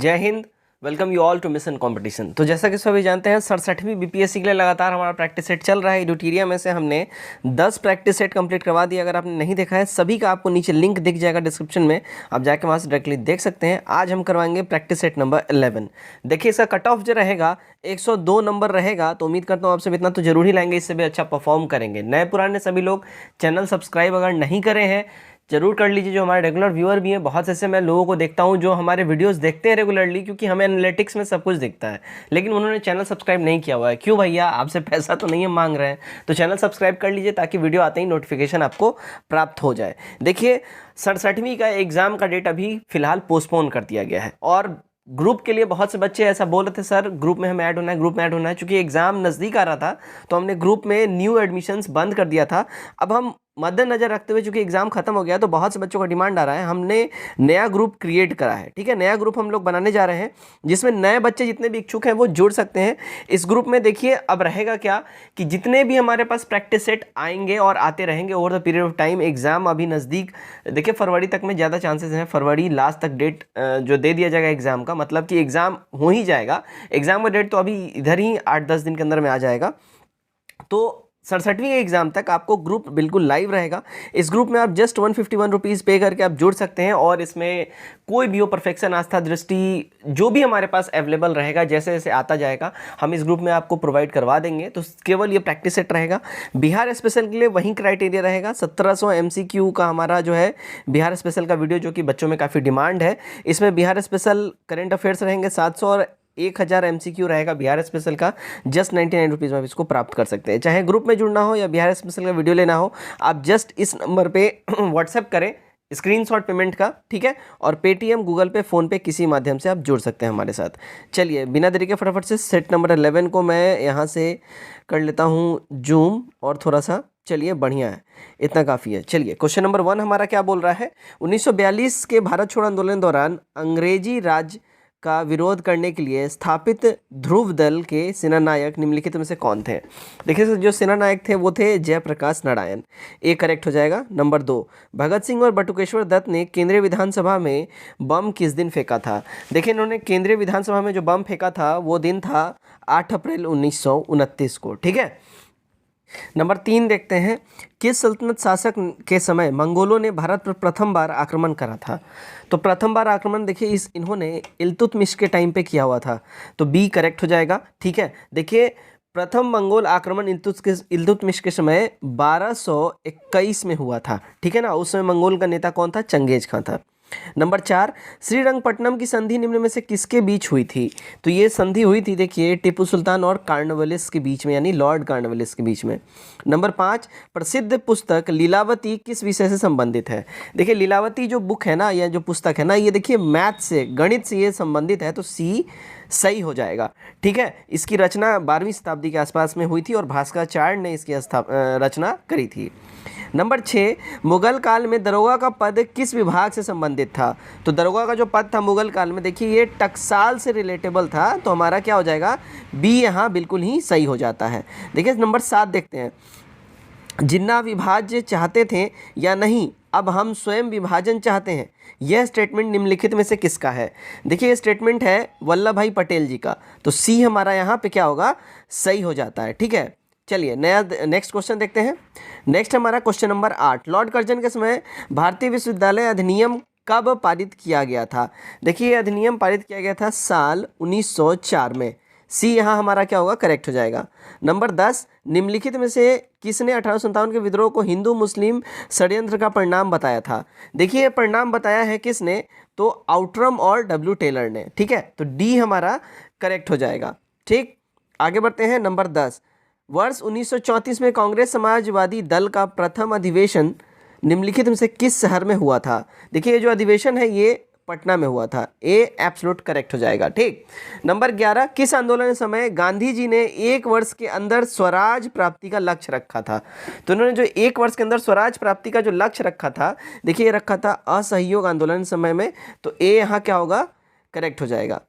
जय हिंद। Welcome you all to mission competition. तो जैसा कि सभी जानते हैं 67वीं बीपीएससी के लिए लगातार हमारा प्रैक्टिस सेट चल रहा है। एडुटीरिया में से हमने 10 प्रैक्टिस सेट कंप्लीट करवा दिया। अगर आपने नहीं देखा है सभी का आपको नीचे लिंक दिख जाएगा डिस्क्रिप्शन में, आप जाके वहाँ से डायरेक्टली देख सकते हैं। आज हम करवाएंगे प्रैक्टिस सेट नंबर 11। देखिए इसका कट ऑफ जो रहेगा 102 नंबर रहेगा। तो उम्मीद करता हूँ आप सब इतना तो जरूर ही लाएंगे, इससे भी अच्छा परफॉर्म करेंगे। नए पुराने सभी लोग चैनल सब्सक्राइब अगर नहीं करे हैं जरूर कर लीजिए। जो हमारे रेगुलर व्यूअर भी हैं, बहुत से ऐसे मैं लोगों को देखता हूं जो हमारे वीडियोस देखते हैं रेगुलरली, क्योंकि हमें एनालिटिक्स में सब कुछ दिखता है, लेकिन उन्होंने चैनल सब्सक्राइब नहीं किया हुआ है। क्यों भैया, आपसे पैसा तो नहीं है मांग रहे हैं, तो चैनल सब्सक्राइब कर लीजिए ताकि वीडियो आते ही नोटिफिकेशन आपको प्राप्त हो जाए। देखिए 67वीं का एग्जाम का डेट अभी फिलहाल पोस्टपोन कर दिया गया है। और ग्रुप के लिए बहुत से बच्चे ऐसा बोल रहे थे, सर ग्रुप में हमें ऐड होना है, ग्रुप में ऐड होना है। चूंकि एग्जाम नज़दीक आ रहा था तो हमने ग्रुप में न्यू एडमिशन्स बंद कर दिया था। अब हम मद्देनजर रखते हुए, चूंकि एग्जाम खत्म हो गया तो बहुत से बच्चों का डिमांड आ रहा है, हमने नया ग्रुप क्रिएट करा है। ठीक है, नया ग्रुप हम लोग बनाने जा रहे हैं जिसमें नए बच्चे जितने भी इच्छुक हैं वो जुड़ सकते हैं इस ग्रुप में। देखिए अब रहेगा क्या कि जितने भी हमारे पास प्रैक्टिस सेट आएंगे और आते रहेंगे over the period of time. Exam अभी नज़दीक, देखिए फरवरी तक में ज़्यादा चांसेस हैं, फरवरी लास्ट तक डेट जो दे दिया जाएगा एग्जाम का, मतलब कि एग्जाम हो ही जाएगा। एग्जाम का डेट तो अभी इधर ही 8-10 दिन के अंदर में आ जाएगा। तो 67वीं एग्जाम तक आपको ग्रुप बिल्कुल लाइव रहेगा। इस ग्रुप में आप जस्ट 151 रुपीज़ पे करके आप जुड़ सकते हैं। और इसमें कोई भी हो, परफेक्शन, आस्था, दृष्टि, जो भी हमारे पास अवेलेबल रहेगा, जैसे जैसे आता जाएगा हम इस ग्रुप में आपको प्रोवाइड करवा देंगे। तो केवल ये प्रैक्टिस सेट रहेगा। बिहार स्पेशल के लिए वही क्राइटेरिया रहेगा। 1700 MCQ का हमारा जो है बिहार स्पेशल का वीडियो, जो कि बच्चों में काफ़ी डिमांड है। इसमें बिहार स्पेशल करेंट अफेयर्स रहेंगे 700 और 1000 MCQ रहेगा बिहार स्पेशल का। जस्ट 99 रुपीज़ में आप इसको प्राप्त कर सकते हैं। चाहे ग्रुप में जुड़ना हो या बिहार स्पेशल का वीडियो लेना हो, आप जस्ट इस नंबर पे व्हाट्सएप करें स्क्रीनशॉट पेमेंट का, ठीक है, और पेटीएम, गूगल पे, फ़ोन पे किसी माध्यम से आप जुड़ सकते हैं हमारे साथ। चलिए बिना देरी के फटाफट से सेट नंबर 11 को मैं यहाँ से कर लेता हूँ जूम और थोड़ा सा। चलिए बढ़िया है, इतना काफ़ी है। चलिए क्वेश्चन नंबर 1 हमारा क्या बोल रहा है। 1942 के भारत छोड़ो आंदोलन दौरान अंग्रेजी राज का विरोध करने के लिए स्थापित ध्रुव दल के सेनानायक निम्नलिखित में से कौन थे। देखिए जो सेनानायक थे वो थे जयप्रकाश नारायण, ए करेक्ट हो जाएगा। नंबर 2, भगत सिंह और बटुकेश्वर दत्त ने केंद्रीय विधानसभा में बम किस दिन फेंका था। देखिए इन्होंने केंद्रीय विधानसभा में जो बम फेंका था वो दिन था 8 अप्रैल 1929 को। ठीक है, नंबर 3 देखते हैं, किस सल्तनत शासक के समय मंगोलों ने भारत पर प्रथम बार आक्रमण करा था। तो प्रथम बार आक्रमण देखिए इन्होंने इल्तुतमिश के टाइम पे किया हुआ था, तो बी करेक्ट हो जाएगा। ठीक है, देखिए प्रथम मंगोल आक्रमण इल्तुतमिश के समय 1221 में हुआ था। ठीक है ना, उस समय मंगोल का नेता कौन था, चंगेज खां था। नंबर 4, श्रीरंगपट्टनम की संधि निम्न में से किसके बीच हुई थी। तो ये संधि हुई थी देखिए टीपू सुल्तान और कार्नवालिस के बीच में, यानी लॉर्ड कार्नवालिस के बीच में। नंबर 5, प्रसिद्ध पुस्तक लीलावती किस विषय से संबंधित है। देखिए लीलावती जो बुक है ना, या जो पुस्तक है ना, ये देखिए मैथ से, गणित से ये संबंधित है, तो सी सही हो जाएगा। ठीक है, इसकी रचना 12वीं शताब्दी के आसपास में हुई थी और भास्कराचार्य ने इसकी रचना करी थी। नंबर 6, मुगल काल में दरोगा का पद किस विभाग से संबंधित था। तो दरोगा का जो पद था मुगल काल में, देखिए ये टकसाल से रिलेटेबल था, तो हमारा क्या हो जाएगा, बी यहाँ बिल्कुल ही सही हो जाता है। देखिए नंबर 7 देखते हैं, जिन्ना विभाज्य चाहते थे या नहीं, अब हम स्वयं विभाजन चाहते हैं, यह स्टेटमेंट निम्नलिखित में से किसका है। देखिए ये स्टेटमेंट है वल्लभ भाई पटेल जी का, तो सी हमारा यहाँ पे क्या होगा, सही हो जाता है। ठीक है, चलिए नेक्स्ट क्वेश्चन देखते हैं। नेक्स्ट हमारा क्वेश्चन नंबर 8, लॉर्ड कर्जन के समय भारतीय विश्वविद्यालय अधिनियम कब पारित किया गया था। देखिए ये अधिनियम पारित किया गया था साल 1904 में। सी यहाँ हमारा क्या होगा, करेक्ट हो जाएगा। नंबर 10, निम्नलिखित में से किसने 1857 के विद्रोह को हिंदू मुस्लिम षड्यंत्र का परिणाम बताया था। देखिए परिणाम बताया है किसने, तो आउटरम और डब्ल्यू टेलर ने। ठीक है, तो डी हमारा करेक्ट हो जाएगा। ठीक, आगे बढ़ते हैं। नंबर 10, वर्ष 1934 में कांग्रेस समाजवादी दल का प्रथम अधिवेशन निम्नलिखित में से किस शहर में हुआ था। देखिए ये जो अधिवेशन है ये पटना में हुआ था, ए एब्सोल्यूट करेक्ट हो जाएगा। ठीक, नंबर 11, किस आंदोलन के समय गांधी जी ने 1 वर्ष के अंदर स्वराज प्राप्ति का लक्ष्य रखा था। तो उन्होंने जो 1 वर्ष के अंदर स्वराज प्राप्ति का जो लक्ष्य रखा था, देखिए ये रखा था असहयोग आंदोलन समय में, तो ए यहाँ क्या होगा, करेक्ट हो जाएगा।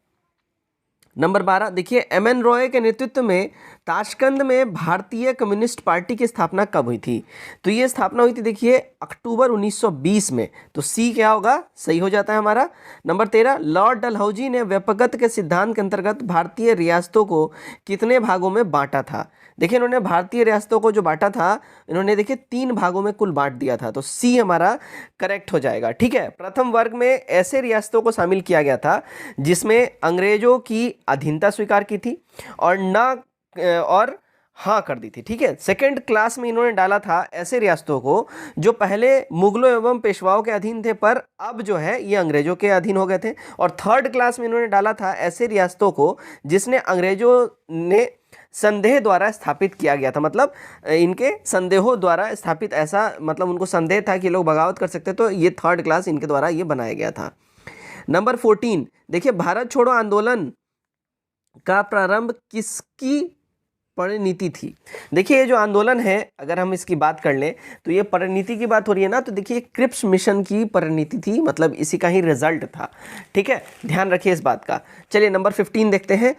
नंबर 12 देखिए, एम.एन. रॉय के नेतृत्व में ताशकंद में भारतीय कम्युनिस्ट पार्टी की स्थापना कब हुई थी? तो ये स्थापना हुई थी देखिए अक्टूबर 1920 में। तो सी क्या होगा? सही हो जाता है हमारा। नंबर 13 लॉर्ड डलहौजी ने व्यपगत के सिद्धांत के अंतर्गत भारतीय रियासतों को कितने भागों में बांटा था? देखिए इन्होंने भारतीय रियासतों को जो बांटा था, इन्होंने देखिए 3 भागों में कुल बांट दिया था। तो सी हमारा करेक्ट हो जाएगा। ठीक है, प्रथम वर्ग में ऐसे रियासतों को शामिल किया गया था जिसमें अंग्रेजों की अधीनता स्वीकार की थी और न और हाँ कर दी थी। ठीक है, सेकंड क्लास में इन्होंने डाला था ऐसे रियासतों को जो पहले मुगलों एवं पेशवाओं के अधीन थे पर अब जो है ये अंग्रेजों के अधीन हो गए थे। और थर्ड क्लास में इन्होंने डाला था ऐसे रियासतों को जिसने अंग्रेजों ने संदेह द्वारा स्थापित किया गया था, मतलब इनके संदेहों द्वारा स्थापित, ऐसा मतलब उनको संदेह था कि लोग बगावत कर सकते, तो ये थर्ड क्लास इनके द्वारा ये बनाया गया था। नंबर 14 देखिए, भारत छोड़ो आंदोलन का प्रारंभ किसकी परिणीति थी? देखिए ये जो आंदोलन है, अगर हम इसकी बात कर लें तो ये परिणीति की बात हो रही है ना, तो देखिए क्रिप्स मिशन की परिणीति थी, मतलब इसी का ही रिजल्ट था। ठीक है, ध्यान रखिए इस बात का। चलिए नंबर 15 देखते हैं।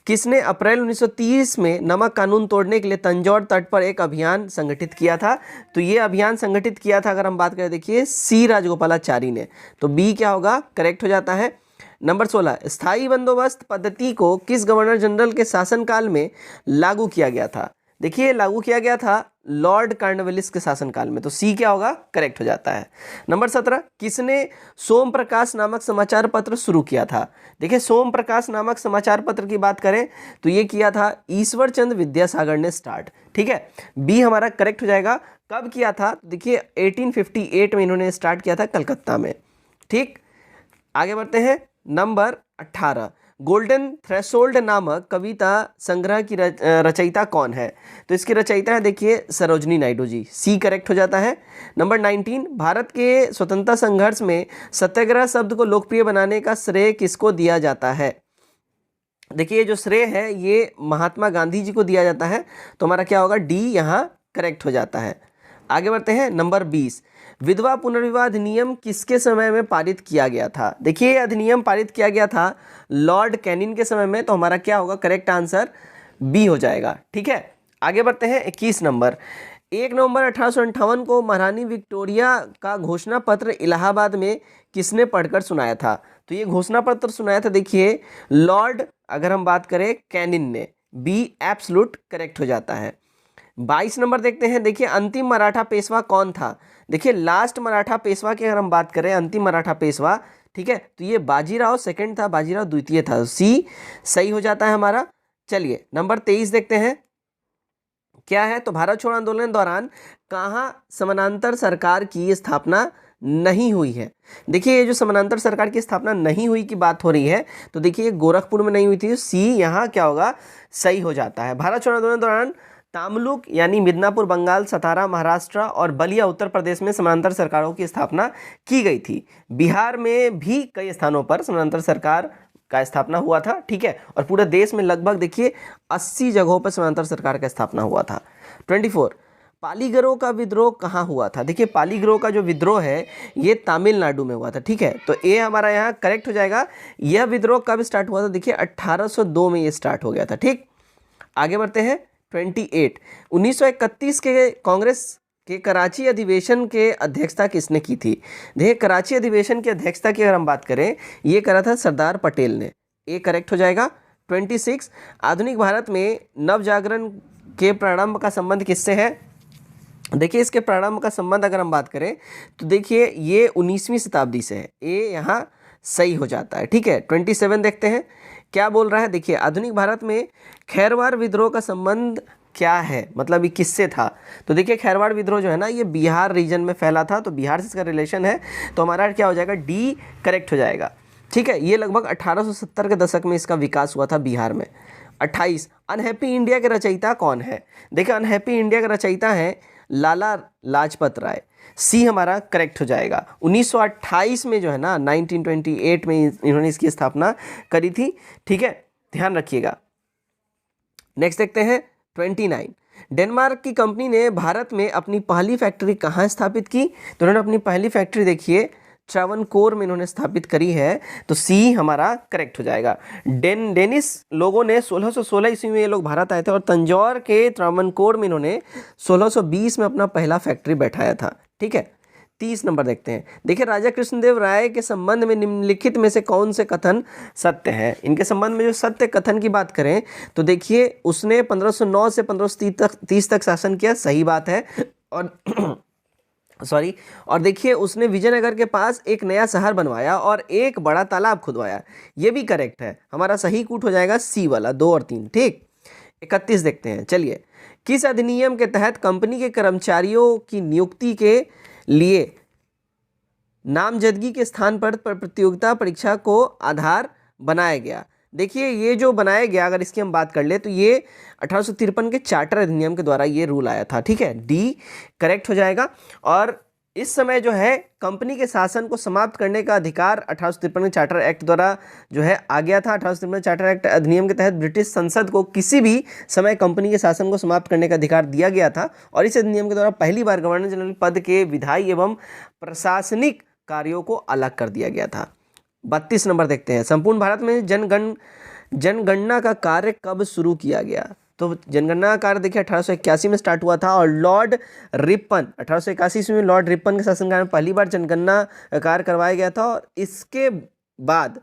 किसने अप्रैल 1930 में नमक कानून तोड़ने के लिए तंजौर तट पर एक अभियान संगठित किया था? तो ये अभियान संगठित किया था, अगर हम बात करें देखिए सी राजगोपालाचारी ने। तो बी क्या होगा? करेक्ट हो जाता है। नंबर 16 स्थायी बंदोबस्त पद्धति को किस गवर्नर जनरल के शासनकाल में लागू किया गया था? देखिए लागू किया गया था लॉर्ड कॉर्नवालिस के शासनकाल में। तो सी क्या होगा? करेक्ट हो जाता है। नंबर 17 किसने सोम प्रकाश नामक समाचार पत्र शुरू किया था? देखिए सोम प्रकाश नामक समाचार पत्र की बात करें तो ये किया था ईश्वर चंद्र विद्यासागर ने स्टार्ट। ठीक है, बी हमारा करेक्ट हो जाएगा। कब किया था? देखिए 1858 में इन्होंने स्टार्ट किया था कलकत्ता में। ठीक, आगे बढ़ते हैं। नंबर 18 गोल्डन थ्रेशोल्ड नामक कविता संग्रह की रचयिता कौन है? तो इसकी रचयिता है देखिए सरोजनी नायडू जी। सी करेक्ट हो जाता है। नंबर 19 भारत के स्वतंत्रता संघर्ष में सत्याग्रह शब्द को लोकप्रिय बनाने का श्रेय किसको दिया जाता है? देखिए ये जो श्रेय है ये महात्मा गांधी जी को दिया जाता है। तो हमारा क्या होगा? डी यहाँ करेक्ट हो जाता है। आगे बढ़ते हैं। नंबर 20 विधवा पुनर्विवाह अधिनियम किसके समय में पारित किया गया था? देखिए अधिनियम पारित किया गया था लॉर्ड कैनिंग के समय में। तो हमारा क्या होगा? करेक्ट आंसर बी हो जाएगा। ठीक है, आगे बढ़ते हैं। 21 नंबर 1 नवंबर 1858 को महारानी विक्टोरिया का घोषणा पत्र इलाहाबाद में किसने पढ़कर सुनाया था? तो ये घोषणा पत्र सुनाया था देखिए लॉर्ड, अगर हम बात करें कैनिंग ने। बी एब्सोल्यूट करेक्ट हो जाता है। 22 नंबर देखते हैं। देखिए अंतिम मराठा पेशवा कौन था? देखिए लास्ट मराठा पेशवा की अगर हम बात करें, अंतिम मराठा पेशवा, ठीक है, तो ये बाजीराव सेकंड था, बाजीराव द्वितीय था। सी सही हो जाता है हमारा। चलिए नंबर 23 देखते हैं क्या है। तो भारत छोड़ो आंदोलन के दौरान कहाँ समानांतर सरकार की स्थापना नहीं हुई है? देखिए ये जो समानांतर सरकार की स्थापना नहीं हुई की बात हो रही है, तो देखिए गोरखपुर में नहीं हुई थी। सी यहाँ क्या होगा? सही हो जाता है। भारत छोड़ो आंदोलन के दौरान तामलुक यानी मिदनापुर बंगाल, सतारा महाराष्ट्र और बलिया उत्तर प्रदेश में समानांतर सरकारों की स्थापना की गई थी। बिहार में भी कई स्थानों पर समानांतर सरकार का स्थापना हुआ था। ठीक है, और पूरे देश में लगभग देखिए 80 जगहों पर समानांतर सरकार का स्थापना हुआ था। 24 पालीगरों का विद्रोह कहाँ हुआ था? देखिए पालीगरों का जो विद्रोह है ये तमिलनाडु में हुआ था। ठीक है, तो ये हमारा यहाँ करेक्ट हो जाएगा। यह विद्रोह कब स्टार्ट हुआ था? देखिए 1802 में ये स्टार्ट हो गया था। ठीक, आगे बढ़ते हैं। 28 1931 के कांग्रेस के कराची अधिवेशन के अध्यक्षता किसने की थी? देखिए कराची अधिवेशन की अध्यक्षता की अगर हम बात करें, ये करा था सरदार पटेल ने। ये करेक्ट हो जाएगा। 26 आधुनिक भारत में नवजागरण के प्रारंभ का संबंध किससे है? देखिए इसके प्रारंभ का संबंध अगर हम बात करें तो देखिए ये 19वीं शताब्दी से है। ये यहाँ सही हो जाता है। ठीक है, 27 देखते हैं क्या बोल रहा है। देखिए आधुनिक भारत में खैरवार विद्रोह का संबंध क्या है, मतलब ये किससे था? तो देखिए खैरवार विद्रोह जो है ना ये बिहार रीजन में फैला था, तो बिहार से इसका रिलेशन है। तो हमारा क्या हो जाएगा? डी करेक्ट हो जाएगा। ठीक है, ये लगभग 1870 के दशक में इसका विकास हुआ था बिहार में। 28 अनहैप्पी इंडिया के रचयिता कौन है? देखिए अनहैप्पी इंडिया के रचयिता है लाला लाजपत राय। सी हमारा करेक्ट हो जाएगा। 1928 में जो है ना 1928 में इन्होंने इसकी स्थापना करी थी। ठीक है, ध्यान रखिएगा। नेक्स्ट देखते हैं 29 डेनमार्क की कंपनी ने भारत में अपनी पहली फैक्ट्री कहाँ स्थापित की? तो उन्होंने अपनी पहली फैक्ट्री देखिए त्रावणकोर में इन्होंने स्थापित करी है, तो सी हमारा करेक्ट हो जाएगा। डेनिस लोगों ने 1616 ईस्वी में ये लोग भारत आए थे और तंजौर के त्रावणकोर में इन्होंने 1620 में अपना पहला फैक्ट्री बैठाया था। ठीक है, 30 नंबर देखते हैं। देखिए, राजा कृष्णदेव राय के संबंध में निम्नलिखित में से कौन से कथन सत्य हैं? इनके संबंध में जो सत्य कथन की बात करें तो देखिए, उसने 1509 से 1530 तक शासन किया, सही बात है। और देखिए, उसने विजयनगर के पास एक नया शहर बनवाया और एक बड़ा तालाब खुदवाया, ये भी करेक्ट है। हमारा सही कूट हो जाएगा सी वाला, 2 और 3। ठीक, 31 देखते हैं। चलिए, किस अधिनियम के तहत कंपनी के कर्मचारियों की नियुक्ति के लिए नामजदगी के स्थान पर प्रतियोगिता परीक्षा को आधार बनाया गया? देखिए, ये जो बनाया गया, अगर इसकी हम बात कर ले तो ये 1853 के चार्टर अधिनियम के द्वारा ये रूल आया था। ठीक है, डी करेक्ट हो जाएगा। और इस समय जो है कंपनी के शासन को समाप्त करने का अधिकार 1853 चार्टर एक्ट द्वारा जो है आ गया था। 1853 चार्टर एक्ट अधिनियम के तहत ब्रिटिश संसद को किसी भी समय कंपनी के शासन को समाप्त करने का अधिकार दिया गया था और इस अधिनियम के द्वारा पहली बार गवर्नर जनरल पद के विधायी एवं प्रशासनिक कार्यों को अलग कर दिया गया था। 32 नंबर देखते हैं। संपूर्ण भारत में जनगणना का कार्य कब शुरू किया गया? तो जनगणना का कार्य देखिए 1881 में स्टार्ट हुआ था और लॉर्ड रिपन 1881 में लॉर्ड रिपन के शासनकाल में पहली बार जनगणना कार्य करवाया गया था और इसके बाद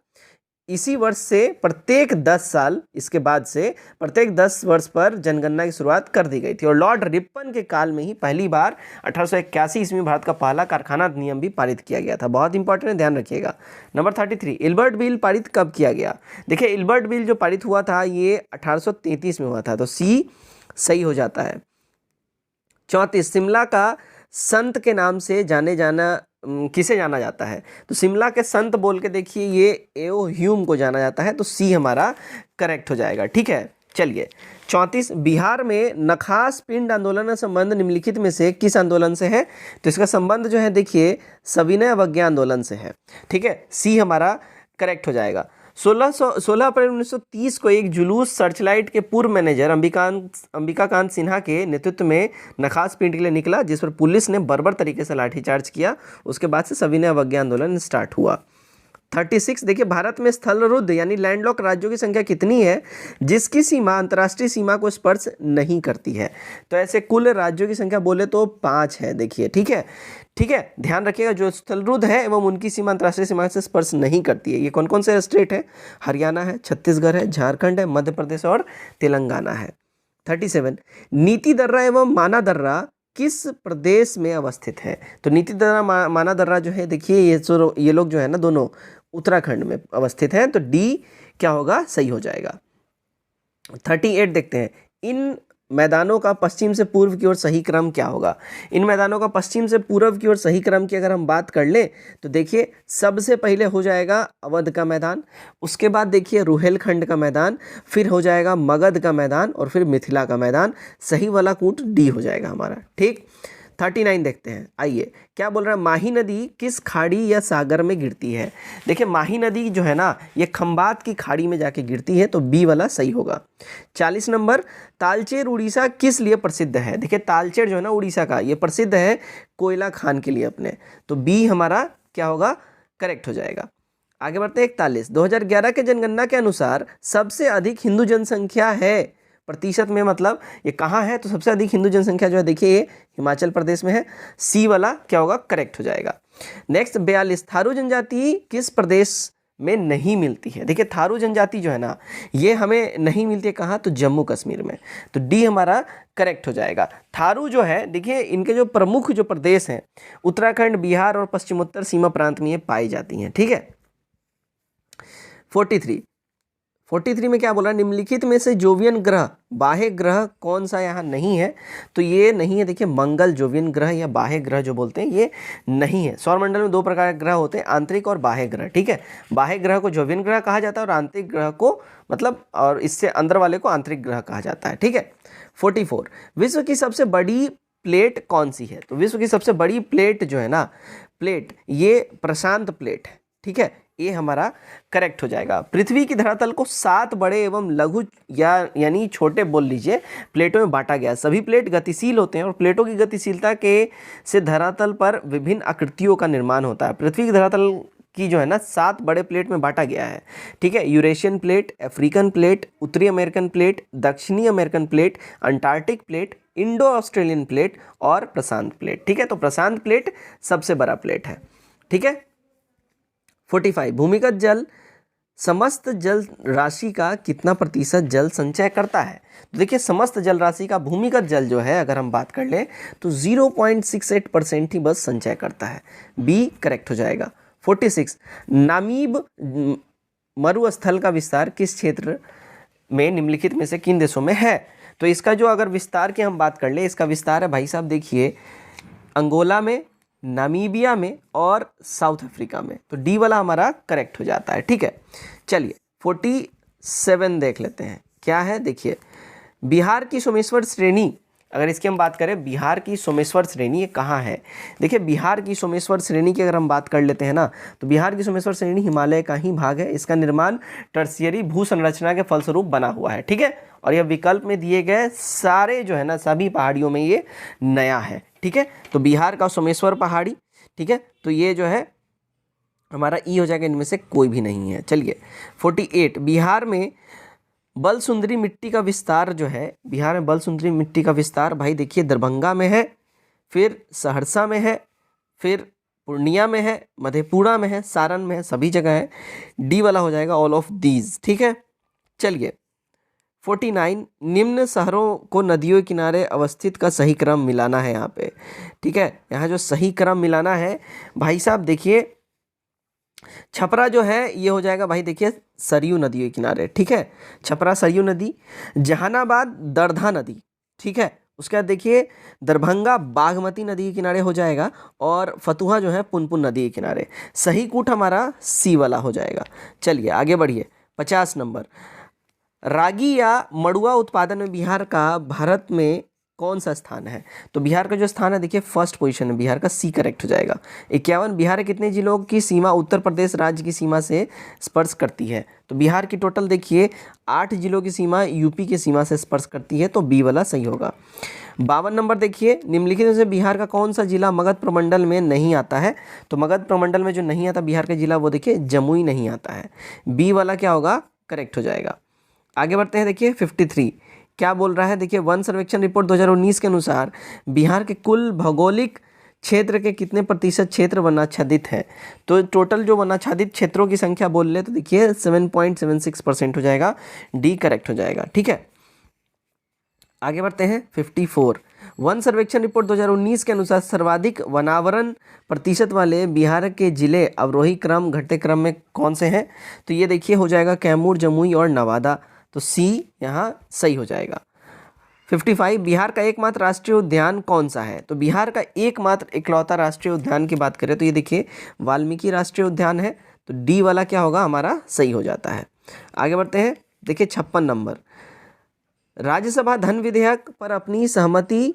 इसी वर्ष से प्रत्येक 10 साल इसके बाद से प्रत्येक 10 वर्ष पर जनगणना की शुरुआत कर दी गई थी और लॉर्ड रिपन के काल में ही पहली बार 1881 ईस्वी में भारत का पहला कारखाना अधिनियम भी पारित किया गया था। बहुत इंपॉर्टेंट है, ध्यान रखिएगा। नंबर 33, इल्बर्ट बिल पारित कब किया गया? देखिए, इल्बर्ट बिल जो पारित हुआ था ये 1833 में हुआ था, तो सी सही हो जाता है। 34, शिमला का संत के नाम से किसे जाना जाता है? तो शिमला के संत बोल के देखिए ये एओ ह्यूम को जाना जाता है, तो सी हमारा करेक्ट हो जाएगा। ठीक है, चलिए 34, बिहार में नखास पिंड आंदोलन का संबंध निम्नलिखित में से किस आंदोलन से है? तो इसका संबंध जो है देखिए सविनय अवज्ञा आंदोलन से है। ठीक है, सी हमारा करेक्ट हो जाएगा। 16 अप्रैल 1930 को एक जुलूस सर्चलाइट के पूर्व मैनेजर अंबिकाकांत सिन्हा के नेतृत्व में नखास पिंड के लिए निकला, जिस पर पुलिस ने बर्बर तरीके से लाठीचार्ज किया। उसके बाद से सविनय अवज्ञा आंदोलन स्टार्ट हुआ। 36, देखिए, भारत में स्थलरुद्ध यानी लैंडलॉक राज्यों की संख्या कितनी है जिसकी सीमा अंतर्राष्ट्रीय सीमा को स्पर्श नहीं करती है? तो ऐसे कुल राज्यों की संख्या बोले तो 5 है। देखिए, ठीक है, ध्यान रखिएगा, जो स्थलरुद्ध है एवं उनकी सीमा अंतर्राष्ट्रीय सीमा से स्पर्श नहीं करती है, ये कौन कौन से स्टेट है? हरियाणा है, छत्तीसगढ़ है, झारखंड है, मध्य प्रदेश और तेलंगाना है। 37, नीति दर्रा एवं माना दर्रा किस प्रदेश में अवस्थित है? तो नीति दर्रा माना दर्रा जो है देखिए ये लोग जो है ना दोनों उत्तराखंड में अवस्थित हैं, तो डी क्या होगा? सही हो जाएगा। 38 देखते हैं। इन मैदानों का पश्चिम से पूर्व की ओर सही क्रम क्या होगा? इन मैदानों का पश्चिम से पूर्व की ओर सही क्रम की अगर हम बात कर लें तो देखिए सबसे पहले हो जाएगा अवध का मैदान, उसके बाद देखिए रुहेलखंड का मैदान, फिर हो जाएगा मगध का मैदान और फिर मिथिला का मैदान। सही वाला कूट डी हो जाएगा हमारा। ठीक, 39 देखते हैं। आइए, क्या बोल रहा है? माही नदी किस खाड़ी या सागर में गिरती है? देखिए, माही नदी जो है ना ये खंबात की खाड़ी में जाके गिरती है, तो बी वाला सही होगा। 40 नंबर, तालचेर उड़ीसा किस लिए प्रसिद्ध है? देखिए, तालचेर जो है ना उड़ीसा का, ये प्रसिद्ध है कोयला खान के लिए अपने, तो बी हमारा क्या होगा? करेक्ट हो जाएगा। आगे बढ़ते हैं। 41, 2011 के जनगणना के अनुसार सबसे अधिक हिंदू जनसंख्या है प्रतिशत में, मतलब ये कहाँ है? तो सबसे अधिक हिंदू जनसंख्या जो है देखिए ये हिमाचल प्रदेश में है। सी वाला क्या होगा? करेक्ट हो जाएगा। नेक्स्ट 42, थारू जनजाति किस प्रदेश में नहीं मिलती है? देखिए, थारू जनजाति जो है ना ये हमें नहीं मिलती है, कहाँ? तो जम्मू कश्मीर में, तो डी हमारा करेक्ट हो जाएगा। थारू जो है देखिए इनके जो प्रमुख जो प्रदेश हैं उत्तराखंड, बिहार और पश्चिमोत्तर सीमा प्रांत में ये पाई जाती हैं। ठीक है। 43 में क्या बोला? निम्नलिखित में से जोवियन ग्रह बाह्य ग्रह कौन सा यहाँ नहीं है? तो ये नहीं है देखिए मंगल जोवियन ग्रह या बाह्य ग्रह जो बोलते हैं ये नहीं है। सौरमंडल में 2 प्रकार के ग्रह होते हैं, आंतरिक और बाह्य ग्रह। ठीक है, बाह्य ग्रह को जोवियन ग्रह कहा जाता है और आंतरिक ग्रह को मतलब और इससे अंदर वाले को आंतरिक ग्रह कहा जाता है। ठीक है। 44, विश्व की सबसे बड़ी प्लेट कौन सी है? तो विश्व की सबसे बड़ी प्लेट जो है ना प्लेट ये प्रशांत प्लेट है। ठीक है, ए हमारा करेक्ट हो जाएगा। पृथ्वी की धरातल को 7 बड़े एवं लघु यानी छोटे बोल लीजिए प्लेटों में बांटा गया है। सभी प्लेट गतिशील होते हैं और प्लेटों की गतिशीलता के से धरातल पर विभिन्न आकृतियों का निर्माण होता है। पृथ्वी की धरातल की जो है ना 7 बड़े प्लेट में बांटा गया है, ठीक है। यूरेशियन प्लेट, अफ्रीकन प्लेट, उत्तरी अमेरिकन प्लेट, दक्षिणी American plate, Antarctic plate, Indo Australian plate और प्रशांत प्लेट, ठीक है। तो प्रशांत प्लेट सबसे बड़ा प्लेट है, ठीक है। 45 भूमिगत जल समस्त जल राशि का कितना प्रतिशत जल संचय करता है? तो देखिए समस्त जल राशि का भूमिगत जल जो है अगर हम बात कर लें तो 0.68% ही बस संचय करता है। बी करेक्ट हो जाएगा। 46 नामीब मरुस्थल का विस्तार किस क्षेत्र में निम्नलिखित में से किन देशों में है? तो इसका जो अगर विस्तार की हम बात कर ले, इसका विस्तार है भाई साहब देखिए अंगोला में, नामीबिया में और साउथ अफ्रीका में। तो डी वाला हमारा करेक्ट हो जाता है, ठीक है। चलिए 47 देख लेते हैं क्या है। देखिए बिहार की सोमेश्वर श्रेणी, अगर इसकी हम बात करें बिहार की सोमेश्वर श्रेणी ये कहाँ है? देखिए बिहार की सोमेश्वर श्रेणी की अगर हम बात कर लेते हैं ना तो बिहार की सोमेश्वर श्रेणी हिमालय का ही भाग है। इसका निर्माण टर्शियरी भू संरचना के फलस्वरूप बना हुआ है, ठीक है। और यह विकल्प में दिए गए सारे जो है ना सभी पहाड़ियों में ये नया है, ठीक है। तो बिहार का सोमेश्वर पहाड़ी, ठीक है। तो ये जो है हमारा ई हो जाएगा, इनमें से कोई भी नहीं है। चलिए 48 बिहार में बल सुंदरी मिट्टी का विस्तार जो है, बिहार में बल सुंदरी मिट्टी का विस्तार भाई देखिए दरभंगा में है, फिर सहरसा में है, फिर पूर्णिया में है, मधेपुरा में है, सारण में है, सभी जगह है। डी वाला हो जाएगा ऑल ऑफ दीज, ठीक है। चलिए 49 निम्न शहरों को नदियों के किनारे अवस्थित का सही क्रम मिलाना है यहाँ पे, ठीक है। यहाँ जो सही क्रम मिलाना है भाई साहब देखिए छपरा जो है ये हो जाएगा भाई देखिए सरयू नदी के किनारे, ठीक है। छपरा सरयू नदी, जहानाबाद दरधा नदी, ठीक है। उसके बाद देखिए दरभंगा बागमती नदी के किनारे हो जाएगा और फतुहा जो है पुनपुन नदी के किनारे। सही कूट हमारा सी वाला हो जाएगा। चलिए आगे बढ़िए 50 नंबर रागी या मड़ुआ उत्पादन में बिहार का भारत में कौन सा स्थान है? तो बिहार का जो स्थान है देखिए फर्स्ट पोजीशन है बिहार का, सी करेक्ट हो जाएगा। 51 बिहार के कितने जिलों की सीमा उत्तर प्रदेश राज्य की सीमा से स्पर्श करती है? तो बिहार की टोटल देखिए 8 जिलों की सीमा यूपी की सीमा से स्पर्श करती है, तो बी वाला सही होगा। 52 नंबर देखिए निम्नलिखित में से बिहार का कौन सा जिला मगध प्रमंडल में नहीं आता है? तो मगध प्रमंडल में जो नहीं आता बिहार का जिला वो देखिए जमुई नहीं आता है। बी वाला क्या होगा? करेक्ट हो जाएगा। आगे बढ़ते हैं देखिए 53 क्या बोल रहा है? देखिए वन सर्वेक्षण रिपोर्ट 2019 के अनुसार बिहार के कुल भौगोलिक क्षेत्र के कितने प्रतिशत क्षेत्र वनाच्छादित है? तो टोटल जो वनाच्छादित क्षेत्रों की संख्या बोल ले तो देखिए 7.76% हो जाएगा। डी करेक्ट हो जाएगा, ठीक है। आगे बढ़ते हैं 54 वन सर्वेक्षण रिपोर्ट 2019 के अनुसार सर्वाधिक वनावरण प्रतिशत वाले बिहार के जिले अवरोही क्रम घटते क्रम में कौन से हैं? तो ये देखिए हो जाएगा कैमूर, जमुई और नवादा। तो सी यहाँ सही हो जाएगा। 55 बिहार का एकमात्र राष्ट्रीय उद्यान कौन सा है? तो बिहार का एकमात्र इकलौता राष्ट्रीय उद्यान की बात करें तो ये देखिए वाल्मीकि राष्ट्रीय उद्यान है। तो डी वाला क्या होगा? हमारा सही हो जाता है। आगे बढ़ते हैं देखिए 56 नंबर राज्यसभा धन विधेयक पर अपनी सहमति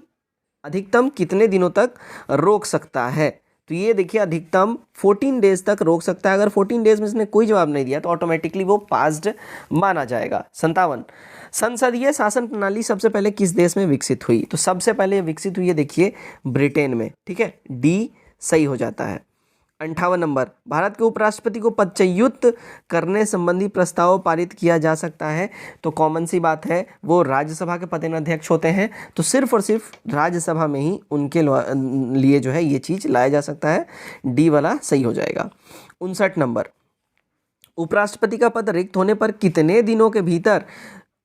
अधिकतम कितने दिनों तक रोक सकता है? तो ये देखिए अधिकतम 14 डेज तक रोक सकता है। अगर 14 डेज में इसने कोई जवाब नहीं दिया तो ऑटोमेटिकली वो पास्ड माना जाएगा। 57 संसदीय शासन प्रणाली सबसे पहले किस देश में विकसित हुई? तो सबसे पहले विकसित हुई है देखिए ब्रिटेन में, ठीक है। डी सही हो जाता है। 58 नंबर भारत के उपराष्ट्रपति को पदच्युत करने संबंधी प्रस्ताव पारित किया जा सकता है? तो कॉमन सी बात है वो राज्यसभा के पदेनाध्यक्ष होते हैं, तो सिर्फ और सिर्फ राज्यसभा में ही उनके लिए जो है ये चीज़ लाया जा सकता है। डी वाला सही हो जाएगा। 59 नंबर उपराष्ट्रपति का पद रिक्त होने पर कितने दिनों के भीतर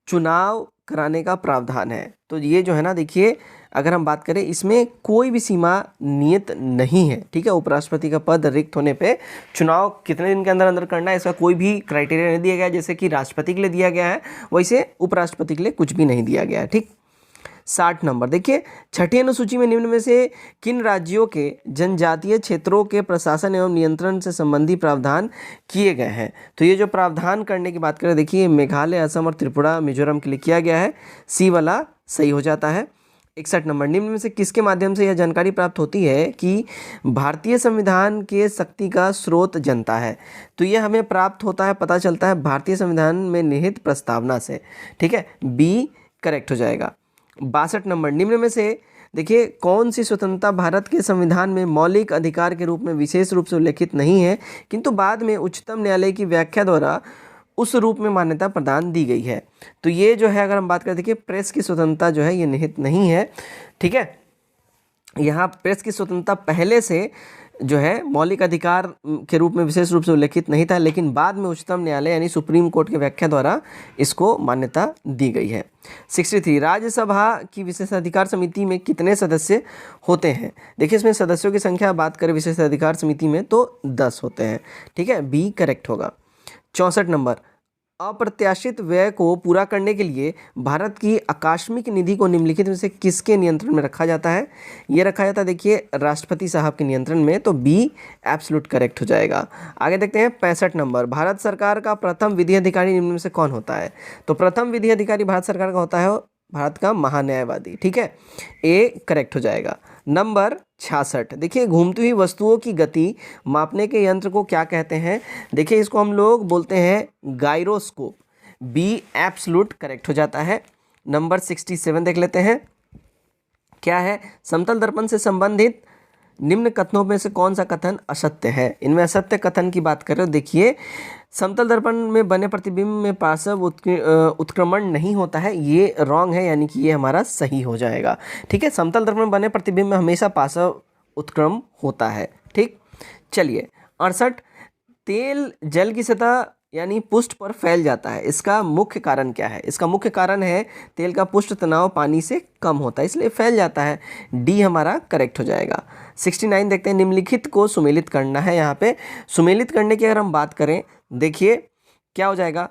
चुनाव कराने का प्रावधान है? तो ये जो है ना देखिए अगर हम बात करें इसमें कोई भी सीमा नियत नहीं है, ठीक है। उपराष्ट्रपति का पद रिक्त होने पे चुनाव कितने दिन के अंदर अंदर करना है इसका कोई भी क्राइटेरिया नहीं दिया गया। जैसे कि राष्ट्रपति के लिए दिया गया है वैसे उपराष्ट्रपति के लिए कुछ भी नहीं दिया गया है, ठीक। 60 नंबर देखिए छठी अनुसूची में निम्न में से किन राज्यों के जनजातीय क्षेत्रों के प्रशासन एवं नियंत्रण से संबंधी प्रावधान किए गए हैं? तो ये जो प्रावधान करने की बात करें देखिए मेघालय, असम और त्रिपुरा, मिजोरम के लिए किया गया है। सी वाला सही हो जाता है। 61 नंबर, निम्न में से किसके माध्यम से यह जानकारी प्राप्त होती है कि भारतीय संविधान के शक्ति का स्रोत जनता है? तो ये हमें प्राप्त होता है, पता चलता है भारतीय संविधान में निहित प्रस्तावना से। ठीक है, बी करेक्ट हो जाएगा। 62 नंबर, निम्न में से देखिए कौन सी स्वतंत्रता भारत के संविधान में मौलिक अधिकार के रूप में विशेष रूप से उल्लेखित नहीं है, किंतु बाद में उच्चतम न्यायालय की व्याख्या द्वारा उस रूप में मान्यता प्रदान दी गई है? तो ये जो है, अगर हम बात करें, देखिए प्रेस की स्वतंत्रता जो है ये निहित नहीं है। ठीक है, यहाँ प्रेस की स्वतंत्रता पहले से जो है मौलिक अधिकार के रूप में विशेष रूप से उल्लेखित नहीं था, लेकिन बाद में उच्चतम न्यायालय यानी सुप्रीम कोर्ट की व्याख्या द्वारा इसको मान्यता दी गई है। 63, राज्यसभा की विशेषाधिकार समिति में कितने सदस्य होते हैं? देखिए इसमें सदस्यों की संख्या बात करें विशेषाधिकार समिति में तो 10 होते हैं। ठीक है, बी करेक्ट होगा। 64 नंबर, अप्रत्याशित व्यय को पूरा करने के लिए भारत की आकस्मिक निधि को निम्नलिखित में से किसके नियंत्रण में रखा जाता है? ये रखा जाता है देखिए राष्ट्रपति साहब के नियंत्रण में, तो बी एब्सोल्यूट करेक्ट हो जाएगा। आगे देखते हैं 65 नंबर, भारत सरकार का प्रथम विधि अधिकारी निम्न में से कौन होता है? तो प्रथम विधि अधिकारी भारत सरकार का होता है भारत का महान्यायवादी। ठीक है, ए करेक्ट हो जाएगा। नंबर 66, देखिए घूमती हुई वस्तुओं की गति मापने के यंत्र को क्या कहते हैं? देखिए इसको हम लोग बोलते हैं गायरोस्कोप। बी एब्सोल्यूट करेक्ट हो जाता है। नंबर 67 देख लेते हैं, क्या है? समतल दर्पण से संबंधित निम्न कथनों में से कौन सा कथन असत्य है? इनमें असत्य कथन की बात करें, देखिए समतल दर्पण में बने प्रतिबिंब में पार्श्व उत्क्रमण नहीं होता है, ये रॉन्ग है, यानी कि ये हमारा सही हो जाएगा। ठीक है, समतल दर्पण में बने प्रतिबिंब में हमेशा पार्श्व उत्क्रमण होता है। ठीक, चलिए 68, तेल जल की सतह यानी पुष्ट पर फैल जाता है, इसका मुख्य कारण क्या है? इसका मुख्य कारण है तेल का पुष्ट तनाव पानी से कम होता है, इसलिए फैल जाता है। डी हमारा करेक्ट हो जाएगा। 69 देखते हैं, निम्नलिखित को सुमेलित करना है। यहाँ पे सुमेलित करने की अगर हम बात करें, देखिए क्या हो जाएगा,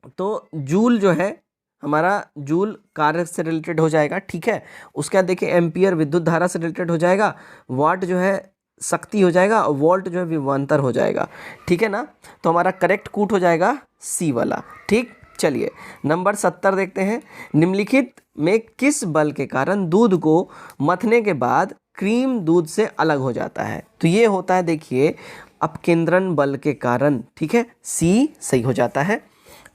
तो जूल जो है हमारा जूल कार्य से रिलेटेड हो जाएगा। ठीक है, उसके बाद देखिए एम्पियर विद्युत धारा से रिलेटेड हो जाएगा, वाट जो है शक्ति हो जाएगा और वोल्ट जो है विभवांतर हो जाएगा। ठीक है ना, तो हमारा करेक्ट कूट हो जाएगा सी वाला। ठीक, चलिए नंबर 70 देखते हैं, निम्नलिखित में किस बल के कारण दूध को मथने के बाद क्रीम दूध से अलग हो जाता है? तो ये होता है देखिए अपकेंद्रण बल के कारण। ठीक है, सी सही हो जाता है।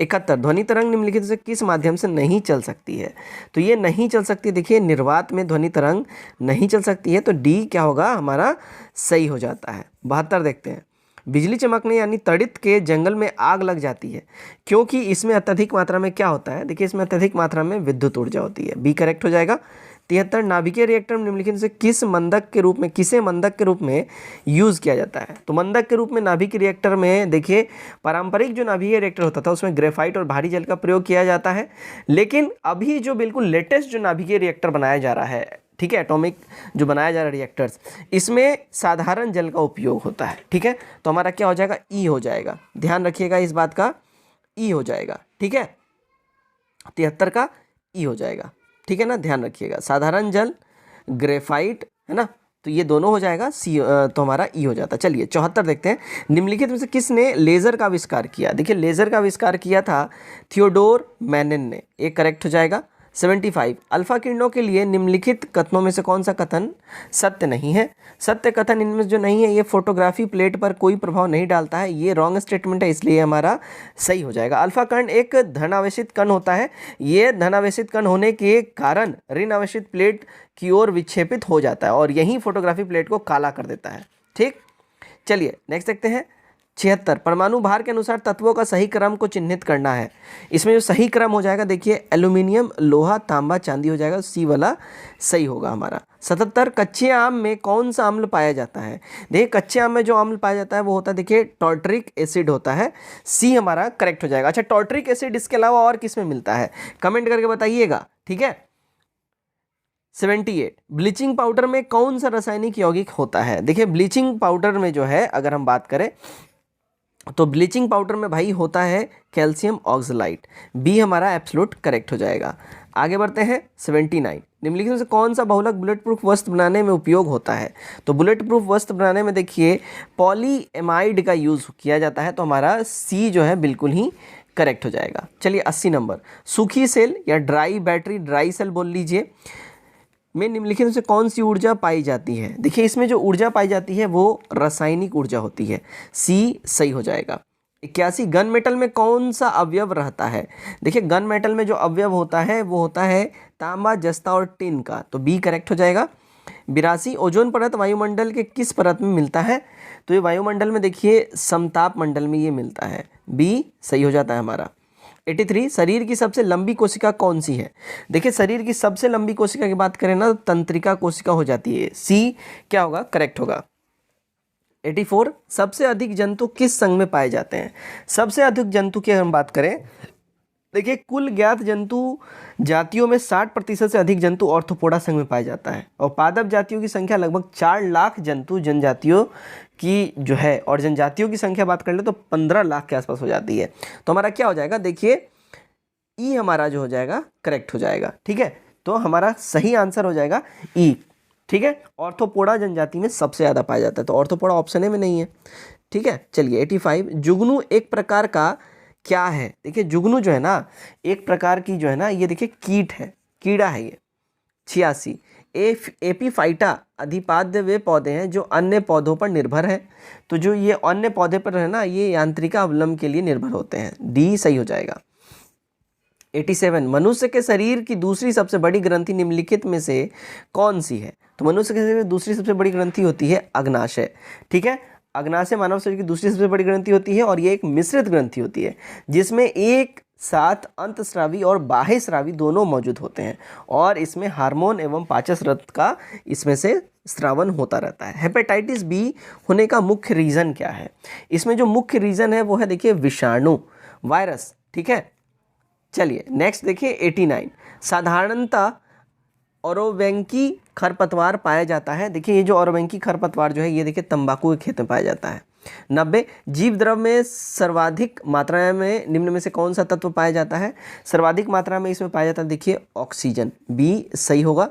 71, ध्वनि तरंग निम्नलिखित से किस माध्यम से नहीं चल सकती है? तो ये नहीं चल सकती, देखिए निर्वात में ध्वनि तरंग नहीं चल सकती है, तो डी क्या होगा हमारा सही हो जाता है। 72 देखते हैं, बिजली चमकने यानी तड़ित के जंगल में आग लग जाती है क्योंकि इसमें अत्यधिक मात्रा में क्या होता है? देखिए इसमें अत्यधिक मात्रा में विद्युत ऊर्जा होती है। बी करेक्ट हो जाएगा। 73, नाभिकीय रिएक्टर निम्नलिखित से किसे मंदक के रूप में यूज़ किया जाता है? तो मंदक के रूप में नाभिकीय रिएक्टर में देखिए पारंपरिक जो नाभिकीय रिएक्टर होता था उसमें ग्रेफाइट और भारी जल का प्रयोग किया जाता है, लेकिन अभी जो बिल्कुल लेटेस्ट जो नाभिकीय रिएक्टर बनाया जा रहा है, ठीक है, एटॉमिक जो बनाया जा रहा है रिएक्टर्स, इसमें साधारण जल का उपयोग होता है। ठीक है, तो हमारा क्या हो जाएगा? ई हो जाएगा। ध्यान रखिएगा इस बात का, ई हो जाएगा। ठीक है, 73 का ई हो जाएगा। ठीक है ना, ध्यान रखिएगा, साधारण जल ग्रेफाइट है ना, तो ये दोनों हो जाएगा सी, तो हमारा ई हो जाता है। चलिए 74 देखते हैं, निम्नलिखित में से किसने लेज़र का आविष्कार किया? देखिए लेज़र का आविष्कार किया था थियोडोर मैनन ने, एक करेक्ट हो जाएगा। 75, अल्फा किरणों के लिए निम्नलिखित कथनों में से कौन सा कथन सत्य नहीं है? सत्य कथन इनमें जो नहीं है, ये फोटोग्राफी प्लेट पर कोई प्रभाव नहीं डालता है, ये रॉन्ग स्टेटमेंट है, इसलिए हमारा सही हो जाएगा। अल्फा कण एक धनावेशित कण होता है, ये धनावेशित कण होने के कारण ऋण आवेशित प्लेट की ओर विक्षेपित हो जाता है और यही फोटोग्राफी प्लेट को काला कर देता है। ठीक, चलिए नेक्स्ट देखते हैं। 76, परमाणु भार के अनुसार तत्वों का सही क्रम को चिन्हित करना है। इसमें जो सही क्रम हो जाएगा देखिए एल्यूमिनियम, लोहा, तांबा, चांदी हो जाएगा, सी वाला सही होगा हमारा। 77, कच्चे आम में कौन सा अम्ल पाया जाता है? देखिए कच्चे आम में जो अम्ल पाया जाता है वो होता है देखिए टॉर्ट्रिक एसिड होता है, सी हमारा करेक्ट हो जाएगा। अच्छा, टॉर्ट्रिक एसिड इसके अलावा और किस में मिलता है? कमेंट करके बताइएगा। ठीक है। 78, ब्लीचिंग पाउडर में कौन सा रासायनिक यौगिक होता है? देखिए ब्लीचिंग पाउडर में जो है अगर हम बात करें तो ब्लीचिंग पाउडर में भाई होता है कैल्शियम ऑक्सलाइट, बी हमारा एब्सोल्यूट करेक्ट हो जाएगा। आगे बढ़ते हैं 79, निम्नलिखित में से कौन सा बहुलक बुलेट प्रूफ वस्त्र बनाने में उपयोग होता है? तो बुलेट प्रूफ वस्त्र बनाने में देखिए पॉलीएमाइड का यूज़ किया जाता है, तो हमारा सी जो है बिल्कुल ही करेक्ट हो जाएगा। चलिए 80 नंबर, सूखी सेल या ड्राई बैटरी, ड्राई सेल बोल लीजिए, में निम्नलिखित में से कौन सी ऊर्जा पाई जाती है? देखिए इसमें जो ऊर्जा पाई जाती है वो रासायनिक ऊर्जा होती है, सी सही हो जाएगा। 81 गन मेटल में कौन सा अवयव रहता है? देखिए गन मेटल में जो अवयव होता है वो होता है तांबा, जस्ता और टिन का, तो बी करेक्ट हो जाएगा। 82 ओजोन परत वायुमंडल के किस परत में मिलता है? तो ये वायुमंडल में देखिए समताप मंडल में ये मिलता है, बी सही हो जाता है हमारा। 83 शरीर की सबसे लंबी कोशिका कौन सी है? देखिए शरीर की सबसे लंबी कोशिका की बात करें ना तो तंत्रिका कोशिका हो जाती है, सी क्या होगा? करेक्ट होगा। 84 सबसे अधिक जंतु किस संघ में पाए जाते हैं? सबसे अधिक जंतु की हम बात करें, देखिए कुल ज्ञात जंतु जातियों में 60% से अधिक जंतु ऑर्थोपोडा संघ में पाया जाता है और पादप जातियों की संख्या लगभग 4 लाख जंतु जनजातियों की जो है, और जनजातियों की संख्या बात कर ले तो 15 लाख के आसपास हो जाती है। तो हमारा क्या हो जाएगा? देखिए ई हमारा जो हो जाएगा करेक्ट हो जाएगा, ठीक है। तो हमारा सही आंसर हो जाएगा ई, ठीक है। ऑर्थोपोडा जनजाति में सबसे ज़्यादा पाया जाता है, तो ऑर्थोपोडा ऑप्शन ए में नहीं है, ठीक है। चलिए 85 जुगनू एक प्रकार का क्या है? देखिए जुगनू जो है ना एक प्रकार की जो है ना, ये देखिए कीट है, कीड़ा है ये। 86 एपीफाइटा अधिपाद्य वे पौधे हैं जो अन्य पौधों पर निर्भर है, तो जो ये अन्य पौधे पर है ना ये यांत्रिका अवलंब के लिए निर्भर होते हैं, डी सही हो जाएगा। 87 मनुष्य के शरीर की दूसरी सबसे बड़ी ग्रंथि निम्नलिखित में से कौन सी है? तो मनुष्य के शरीर में दूसरी सबसे बड़ी ग्रंथि होती है अग्नाशय, ठीक है। अग्नाशय मानव शरीर की दूसरी सबसे बड़ी ग्रंथि होती है और ये एक मिश्रित ग्रंथि होती है जिसमें एक साथ अंतस्रावी और बाह्य स्रावी दोनों मौजूद होते हैं और इसमें हार्मोन एवं पाचन रक्त का इसमें से स्रावन होता रहता है। हेपेटाइटिस बी होने का मुख्य रीज़न क्या है? इसमें जो मुख्य रीज़न है वो है देखिए विषाणु, वायरस, ठीक है। चलिए नेक्स्ट देखिए 89 साधारणतः औरवेंकी खरपतवार पाया जाता है। देखिए ये जो औरवेंकी खरपतवार जो है ये देखिए तंबाकू के खेत में पाया जाता है। 90 जीव द्रव में सर्वाधिक मात्रा में निम्न में से कौन सा तत्व पाया जाता है? सर्वाधिक मात्रा में इसमें पाया जाता है देखिए ऑक्सीजन, बी सही होगा।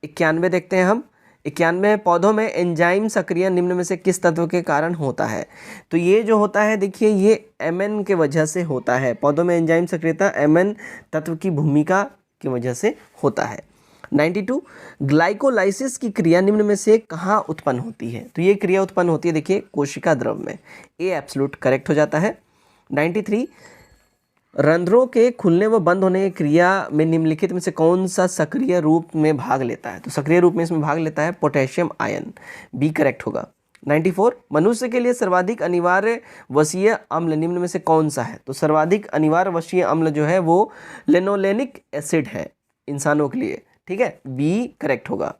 91 देखते हैं हम, 91 पौधों में एंजाइम सक्रिय निम्न में से किस तत्व के कारण होता है? तो ये जो होता है देखिए ये एमएन के वजह से होता है, पौधों में एंजाइम सक्रियता एमएन तत्व की भूमिका की वजह से होता है। 92 ग्लाइकोलाइसिस की क्रिया निम्न में से कहाँ उत्पन्न होती है? तो ये क्रिया उत्पन्न होती है देखिए कोशिका द्रव में, ए एब्सोल्यूट करेक्ट हो जाता है। 93 रंध्रों के खुलने व बंद होने की क्रिया में निम्नलिखित में से कौन सा सक्रिय रूप में भाग लेता है? तो सक्रिय रूप में इसमें भाग लेता है पोटेशियम आयन, बी करेक्ट होगा। 94 मनुष्य के लिए सर्वाधिक अनिवार्य वसीय अम्ल निम्न में से कौन सा है? तो सर्वाधिक अनिवार्य वसीय अम्ल जो है वो लेनोलेनिक एसिड है इंसानों के लिए, ठीक है, बी करेक्ट होगा।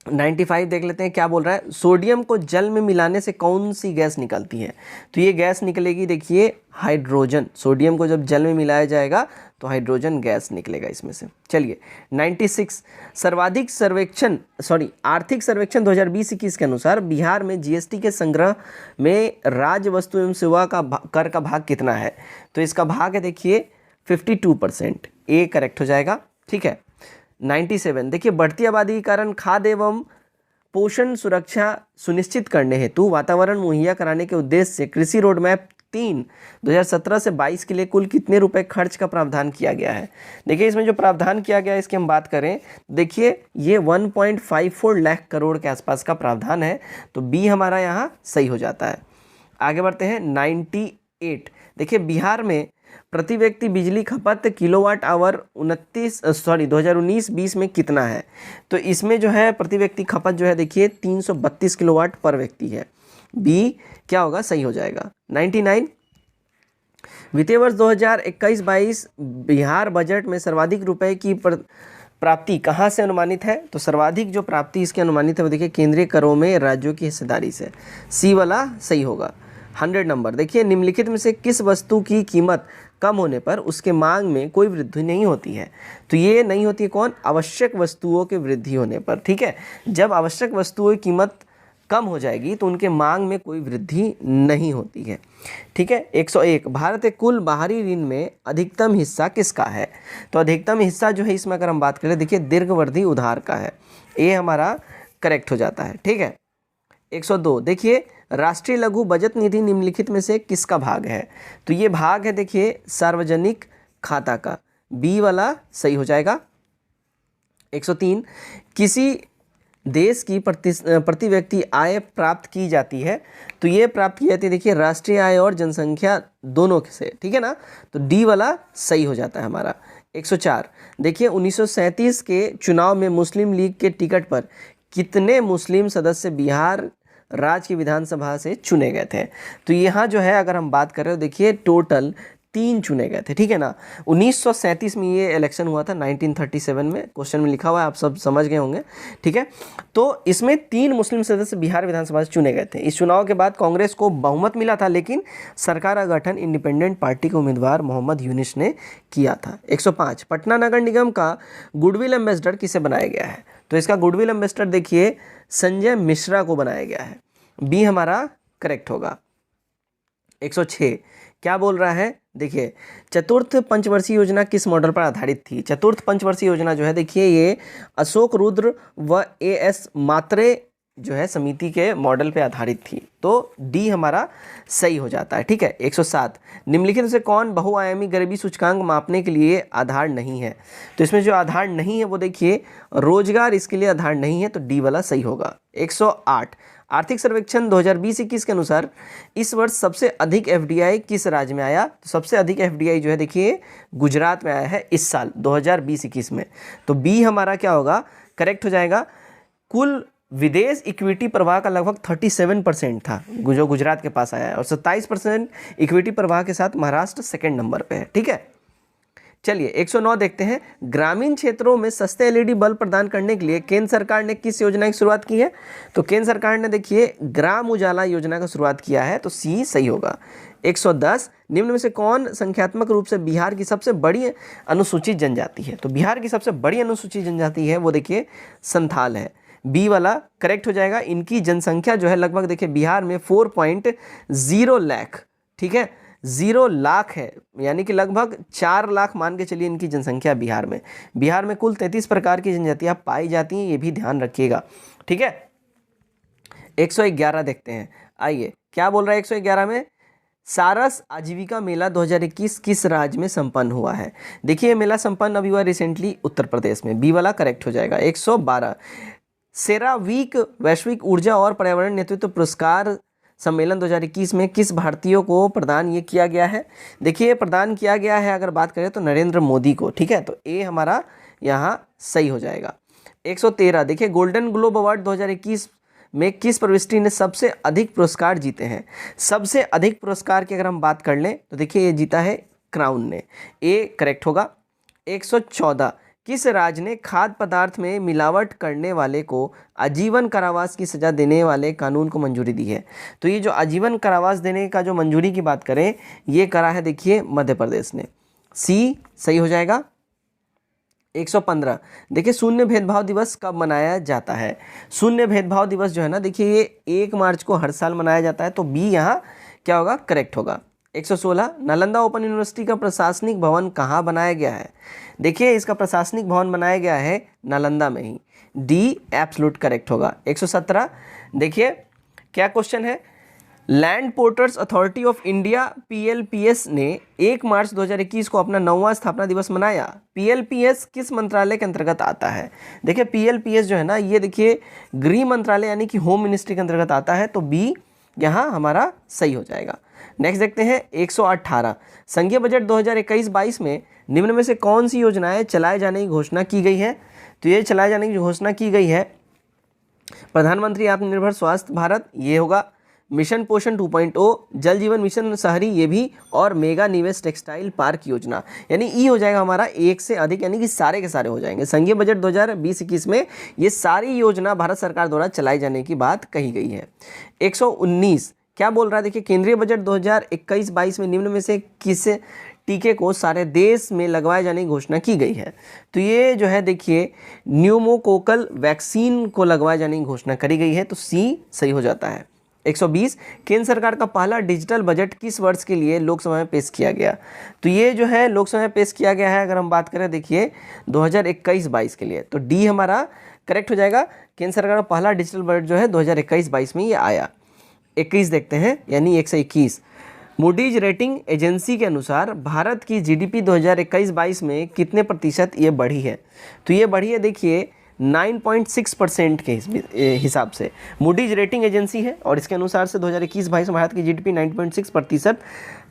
95 देख लेते हैं क्या बोल रहा है। सोडियम को जल में मिलाने से कौन सी गैस निकलती है? तो ये गैस निकलेगी देखिए हाइड्रोजन, सोडियम को जब जल में मिलाया जाएगा तो हाइड्रोजन गैस निकलेगा इसमें से। चलिए 96 सर्वाधिक सर्वेक्षण आर्थिक सर्वेक्षण 2020-21 के अनुसार बिहार में जीएसटी के संग्रह में राज्य वस्तु एवं सेवा का कर का भाग कितना है? तो इसका भाग है देखिए 52%, ए करेक्ट हो जाएगा, ठीक है। 97 देखिए बढ़ती आबादी के कारण खाद्य एवं पोषण सुरक्षा सुनिश्चित करने हेतु वातावरण मुहैया कराने के उद्देश्य से कृषि रोड मैप 3 2017 से 22 के लिए कुल कितने रुपए खर्च का प्रावधान किया गया है? देखिए इसमें जो प्रावधान किया गया है इसकी हम बात करें, देखिए ये 1.54 लाख करोड़ के आसपास का प्रावधान है, तो बी हमारा यहाँ सही हो जाता है। आगे बढ़ते हैं 98 देखिए बिहार में प्रति व्यक्ति बिजली खपत किलोवाट आवर 2019-20 में कितना है? तो इसमें जो है प्रति व्यक्ति खपत जो है देखिए 332 किलोवाट पर व्यक्ति है, बी क्या होगा? सही हो जाएगा। 99 वित्तीय वर्ष 2021-22 बिहार बजट में सर्वाधिक रुपए की प्राप्ति कहाँ से अनुमानित है? तो सर्वाधिक जो प्राप्ति इसकी अनुमानित है वो देखिए केंद्रीय करों में राज्यों की हिस्सेदारी से, सी वाला सही होगा। 100 नंबर देखिए निम्नलिखित में से किस वस्तु की कीमत कम होने पर उसके मांग में कोई वृद्धि नहीं होती है? तो ये नहीं होती है कौन? आवश्यक वस्तुओं के वृद्धि होने पर, ठीक है। जब आवश्यक वस्तुओं की कीमत कम हो जाएगी तो उनके मांग में कोई वृद्धि नहीं होती है, ठीक है। 101 भारत के कुल बाहरी ऋण में अधिकतम हिस्सा किसका है? तो अधिकतम हिस्सा जो है इसमें अगर हम बात करें देखिए दीर्घावधि उधार का है, ए हमारा करेक्ट हो जाता है, ठीक है। 102 देखिए राष्ट्रीय लघु बचत निधि निम्नलिखित में से किसका भाग है? तो ये भाग है देखिए सार्वजनिक खाता का, बी वाला सही हो जाएगा। 103 किसी देश की प्रति व्यक्ति आय प्राप्त की जाती है, तो ये प्राप्त की जाती है देखिए राष्ट्रीय आय और जनसंख्या दोनों से, ठीक है ना, तो डी वाला सही हो जाता है हमारा। 104 देखिए 1937 के चुनाव में मुस्लिम लीग के टिकट पर कितने मुस्लिम सदस्य बिहार राज्य की विधानसभा से चुने गए थे, तो यहाँ जो है अगर हम बात कर रहे हो देखिए टोटल 3 चुने गए थे, ठीक है ना। 1937 में ये इलेक्शन हुआ था, 1937 में क्वेश्चन में लिखा हुआ है, आप सब समझ गए होंगे, ठीक है। तो इसमें 3 मुस्लिम सदस्य बिहार विधानसभा से चुने गए थे। इस चुनाव के बाद कांग्रेस को बहुमत मिला था, लेकिन सरकार का गठन इंडिपेंडेंट पार्टी के उम्मीदवार मोहम्मद यूनिस ने किया था। 105 पटना नगर निगम का गुडविल एम्बेसडर किसे बनाया गया है, तो इसका गुडविल एम्बेसडर देखिए संजय मिश्रा को बनाया गया है, बी हमारा करेक्ट होगा। 106 क्या बोल रहा है, देखिए चतुर्थ पंचवर्षीय योजना किस मॉडल पर आधारित थी। चतुर्थ पंचवर्षीय योजना जो है देखिए ये अशोक रुद्र व एएस मात्रे जो है समिति के मॉडल पे आधारित थी, तो डी हमारा सही हो जाता है, ठीक है। 107 निम्नलिखित में से कौन बहुआयामी गरीबी सूचकांक मापने के लिए आधार नहीं है, तो इसमें जो आधार नहीं है वो देखिए रोजगार इसके लिए आधार नहीं है, तो डी वाला सही होगा। 108 आर्थिक सर्वेक्षण 2020-21 के अनुसार इस वर्ष सबसे अधिक एफडीआई किस राज्य में आया, तो सबसे अधिक एफडीआई जो है देखिए गुजरात में आया है इस साल 2020-21 में, तो बी हमारा क्या होगा, करेक्ट हो जाएगा। कुल विदेश इक्विटी प्रवाह का लगभग 37% था जो गुजरात के पास आया है, और 27% इक्विटी प्रवाह के साथ महाराष्ट्र सेकंड नंबर पे है, ठीक है। चलिए 109 देखते हैं, ग्रामीण क्षेत्रों में सस्ते एलईडी बल्ब प्रदान करने के लिए केंद्र सरकार ने किस योजना की शुरुआत की है, तो केंद्र सरकार ने देखिए ग्राम उजाला योजना का शुरुआत किया है, तो सी सही होगा। 110 निम्न में से कौन संख्यात्मक रूप से बिहार की सबसे बड़ी अनुसूचित जनजाति है, तो बिहार की सबसे बड़ी अनुसूचित जनजाति है वो देखिए संथाल है, बी वाला करेक्ट हो जाएगा। इनकी जनसंख्या जो है लगभग देखिए बिहार में 4.0 लाख, ठीक है, 0 लाख है, यानी कि लगभग 4 लाख मान के चलिए इनकी जनसंख्या बिहार में। बिहार में कुल 33 प्रकार की जनजातियां पाई जाती हैं, ये भी ध्यान रखिएगा, ठीक है। 111 देखते हैं, आइए क्या बोल रहा है 111 में, सारस आजीविका मेला 2021 किस राज्य में संपन्न हुआ है, देखिए ये मेला संपन्न अभी हुआ रिसेंटली उत्तर प्रदेश में, बी वाला करेक्ट हो जाएगा। 112 सेरावीक वैश्विक ऊर्जा और पर्यावरण नेतृत्व पुरस्कार सम्मेलन 2021 में किस भारतीयों को प्रदान ये किया गया है, देखिए प्रदान किया गया है अगर बात करें तो नरेंद्र मोदी को, ठीक है, तो ए हमारा यहाँ सही हो जाएगा। 113 देखिए गोल्डन ग्लोब अवार्ड 2021 में किस प्रविष्टि ने सबसे अधिक पुरस्कार जीते हैं, सबसे अधिक पुरस्कार की अगर हम बात कर लें तो देखिए ये जीता है क्राउन ने, ए करेक्ट होगा। 114 किस राज्य ने खाद्य पदार्थ में मिलावट करने वाले को आजीवन कारावास की सजा देने वाले कानून को मंजूरी दी है, तो ये जो आजीवन कारावास देने का जो मंजूरी की बात करें ये करा है देखिए मध्य प्रदेश ने, सी सही हो जाएगा। 115 देखिए शून्य भेदभाव दिवस कब मनाया जाता है, शून्य भेदभाव दिवस जो है ना देखिए ये 1 मार्च को हर साल मनाया जाता है, तो बी यहाँ क्या होगा, करेक्ट होगा। 116 नालंदा ओपन यूनिवर्सिटी का प्रशासनिक भवन कहाँ बनाया गया है, देखिए इसका प्रशासनिक भवन बनाया गया है नालंदा में ही, डी एब्सोल्यूट करेक्ट होगा। 117 देखिए क्या क्वेश्चन है, land ports authority of India PLPS ने 1 मार्च 2021 को अपना 9वां स्थापना दिवस मनाया, पीएलपीएस किस मंत्रालय के अंतर्गत आता है, देखिए पीएलपीएस जो है ना ये देखिए गृह मंत्रालय यानी कि होम मिनिस्ट्री के अंतर्गत आता है, तो बी यहाँ हमारा सही हो जाएगा। नेक्स्ट देखते हैं 118 संघीय बजट 2021-22 में निम्न में से कौन सी योजनाएं चलाए जाने की घोषणा की गई है, तो ये चलाए जाने की घोषणा की गई है प्रधानमंत्री आत्मनिर्भर स्वास्थ्य भारत, ये होगा, मिशन पोषण 2.0, जल जीवन मिशन शहरी ये भी, और मेगा निवेश टेक्सटाइल पार्क योजना, यानी ई हो जाएगा हमारा एक से अधिक, यानी कि सारे के सारे हो जाएंगे। संघीय बजट 2020-21 में ये सारी योजना भारत सरकार द्वारा चलाई जाने की बात कही गई है। 119 क्या बोल रहा है, देखिए केंद्रीय बजट 2021-22 में निम्न में से किस टीके को सारे देश में लगवाए जाने की घोषणा की गई है, तो ये जो है देखिए न्यूमोकोकल वैक्सीन को लगवाए जाने की घोषणा करी गई है, तो सी सही हो जाता है। 120 केंद्र सरकार का पहला डिजिटल बजट किस वर्ष के लिए लोकसभा में पेश किया गया, तो ये जो है लोकसभा में पेश किया गया है अगर हम बात करें देखिए 2021-22 के लिए, तो डी हमारा करेक्ट हो जाएगा। केंद्र सरकार का पहला डिजिटल बजट जो है 2021-22 में ये आया। 21 देखते हैं, यानी 121 मूडीज रेटिंग एजेंसी के अनुसार भारत की जीडीपी 2021-22 में कितने प्रतिशत ये बढ़ी है? तो ये बढ़ी है देखिए 9.6% के हिसाब से। मूडीज रेटिंग एजेंसी है और इसके अनुसार से 2021-22 में भारत की जीडीपी 9.6%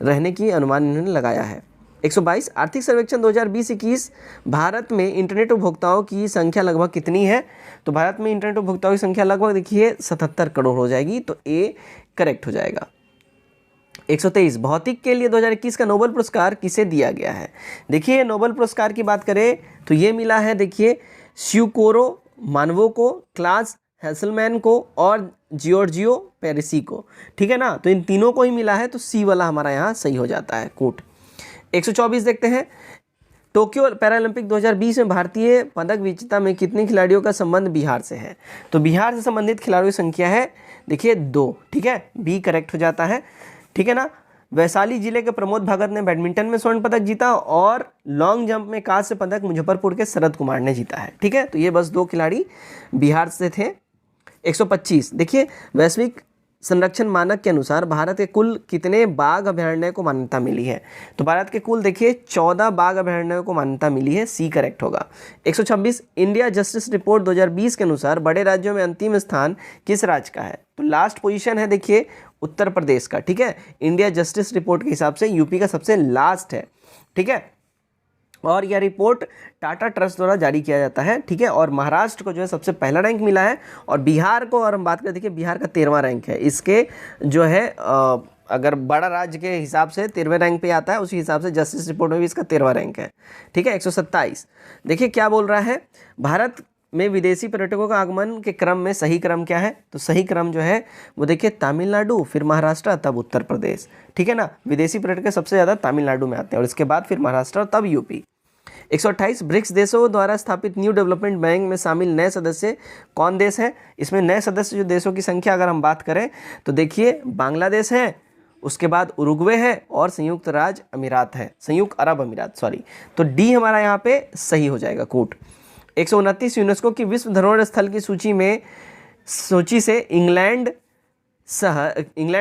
रहने की अनुमान इन्होंने लगाया है। 122 आर्थिक सर्वेक्षण 2020-21 भारत में इंटरनेट उपभोक्ताओं की संख्या लगभग कितनी है? तो भारत में इंटरनेट उपभोक्ताओं की संख्या लगभग देखिए 77 करोड़ हो जाएगी, तो ए करेक्ट हो जाएगा। 123 भौतिक के लिए 2021 का नोबेल पुरस्कार किसे दिया गया है? देखिए नोबेल पुरस्कार की बात करें तो ये मिला है देखिए स्यूकोरो मानवो को, क्लास हेसलमैन को और जियोर्जियो पेरिसी को, ठीक है ना। तो इन तीनों को ही मिला है, तो सी वाला हमारा यहाँ सही हो जाता है कोट। 124 देखते हैं टोक्यो पैरालंपिक 2020 में भारतीय पदक विजेता में कितने खिलाड़ियों का संबंध बिहार से है? तो बिहार से संबंधित खिलाड़ियों की संख्या है देखिए 2, ठीक है, बी करेक्ट हो जाता है, ठीक है ना। वैशाली जिले के प्रमोद भगत ने बैडमिंटन में स्वर्ण पदक जीता और लॉन्ग जंप में कांस्य पदक मुजफ्फरपुर के शरद कुमार ने जीता है, ठीक है। तो ये बस 2 खिलाड़ी बिहार से थे। 125 देखिए वैश्विक संरक्षण मानक के अनुसार भारत के कुल कितने बाघ अभयारण्य को मान्यता मिली है? तो भारत के कुल देखिए 14 बाघ अभयारण्यों को मान्यता मिली है, सी करेक्ट होगा। 126 इंडिया जस्टिस रिपोर्ट 2020 के अनुसार बड़े राज्यों में अंतिम स्थान किस राज्य का है? तो लास्ट पोजीशन है देखिए उत्तर प्रदेश का, ठीक है। इंडिया जस्टिस रिपोर्ट के हिसाब से यूपी का सबसे लास्ट है, ठीक है। और यह रिपोर्ट टाटा ट्रस्ट द्वारा जारी किया जाता है, ठीक है। और महाराष्ट्र को जो है सबसे पहला रैंक मिला है और बिहार को, और हम बात करें देखिए बिहार का 13वां रैंक है। इसके जो है अगर बड़ा राज्य के हिसाब से 13वें रैंक पे आता है, उसी हिसाब से जस्टिस रिपोर्ट में भी इसका 13वां रैंक है, ठीक है। 127 देखिए क्या बोल रहा है, भारत में विदेशी पर्यटकों का आगमन के क्रम में सही क्रम क्या है? तो सही क्रम जो है वो देखिए तमिलनाडु, फिर महाराष्ट्र, तब उत्तर प्रदेश, ठीक है ना। विदेशी पर्यटक सबसे ज़्यादा तमिलनाडु में आते हैं और इसके बाद फिर महाराष्ट्र, तब यूपी। 128 ब्रिक्स देशों द्वारा स्थापित न्यू डेवलपमेंट बैंक में शामिल नए सदस्य कौन देश हैं? इसमें नए सदस्य जो देशों की संख्या अगर हम बात करें तो देखिए बांग्लादेश है, उसके बाद उरुग्वे है और संयुक्त राज्य अमीरात है, संयुक्त अरब अमीरात, सॉरी। तो डी हमारा यहाँ पे सही हो जाएगा कोट। 129 यूनेस्को की विश्व धरोहर स्थल की सूची से इंग्लैंड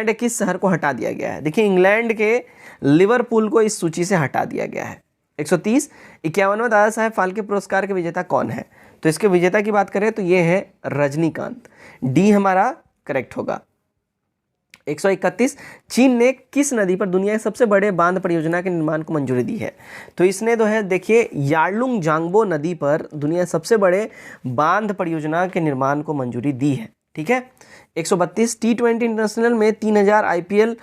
के किस शहर को हटा दिया गया है? देखिए इंग्लैंड के लिवरपूल को इस सूची से हटा दिया गया है। 130 51वां दादा साहेब फाल्के पुरस्कार के विजेता कौन है? तो इसके विजेता की बात करें तो ये है रजनीकांत, डी हमारा करेक्ट होगा। 131 चीन ने किस नदी पर दुनिया के सबसे बड़े बांध परियोजना के निर्माण को मंजूरी दी है? तो इसने जो है देखिए यार्लुंग जांगबो नदी पर दुनिया के सबसे बड़े बांध परियोजना के निर्माण को मंजूरी दी है, ठीक है। 132 T20 इंटरनेशनल में 3000 IPL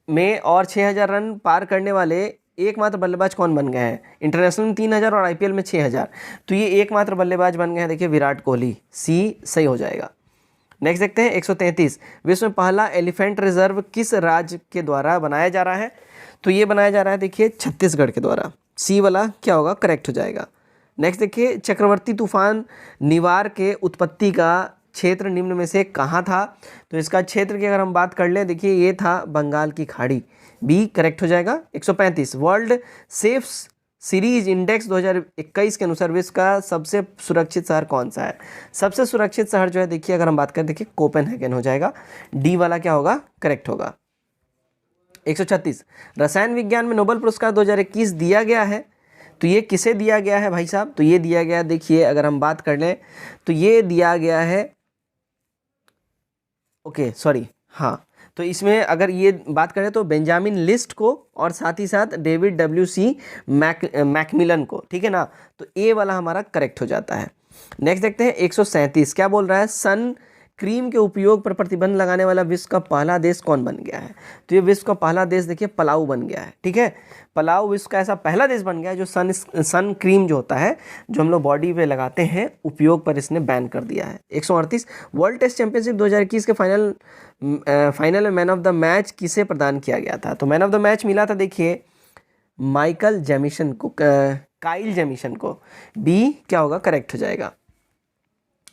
में और 6000 रन पार करने वाले एकमात्र बल्लेबाज कौन बन गए हैं? इंटरनेशनल में 3000 और IPL में 6000, तो ये एकमात्र बल्लेबाज बन गए हैं देखिए विराट कोहली, सी सही हो जाएगा। नेक्स्ट देखते हैं 133 विश्व में पहला एलिफेंट रिजर्व किस राज्य के द्वारा बनाया जा रहा है? तो ये बनाया जा रहा है देखिए छत्तीसगढ़ के द्वारा, सी वाला क्या होगा करेक्ट हो जाएगा। नेक्स्ट देखिए चक्रवर्ती तूफान निवार के उत्पत्ति का क्षेत्र निम्न में से कहाँ था? तो इसका क्षेत्र की अगर हम बात कर लें देखिए ये था बंगाल की खाड़ी, बी करेक्ट हो जाएगा। 135 वर्ल्ड सेफ सीरीज इंडेक्स 2021 के अनुसार विश्व का सबसे सुरक्षित शहर कौन सा है? सबसे सुरक्षित शहर जो है देखिए अगर हम बात करें देखिए कोपेनहेगन हो जाएगा, डी वाला क्या होगा करेक्ट होगा। 136 रसायन विज्ञान में नोबेल पुरस्कार 2021 दिया गया है, तो ये किसे दिया गया है भाई साहब? तो ये दिया गया देखिए अगर हम बात कर लें तो ये दिया गया है हाँ, तो इसमें अगर ये बात करें तो बेंजामिन लिस्ट को और साथ ही साथ डेविड WC मैकमिलन को, ठीक है ना। तो ए वाला हमारा करेक्ट हो जाता है। नेक्स्ट देखते हैं 137 क्या बोल रहा है, सन क्रीम के उपयोग पर प्रतिबंध लगाने वाला विश्व का पहला देश कौन बन गया है? तो ये विश्व का पहला देश देखिए पलाऊ बन गया है, ठीक है। पलाऊ विश्व का ऐसा पहला देश बन गया है जो सन क्रीम जो होता है जो हम लोग बॉडी पे लगाते हैं उपयोग पर इसने बैन कर दिया है। 138 वर्ल्ड टेस्ट चैंपियनशिप 2021 के फाइनल में मैन ऑफ द मैच किसे प्रदान किया गया था? तो मैन ऑफ द मैच मिला था देखिए काइल जेमिसन को, बी क्या होगा करेक्ट हो जाएगा।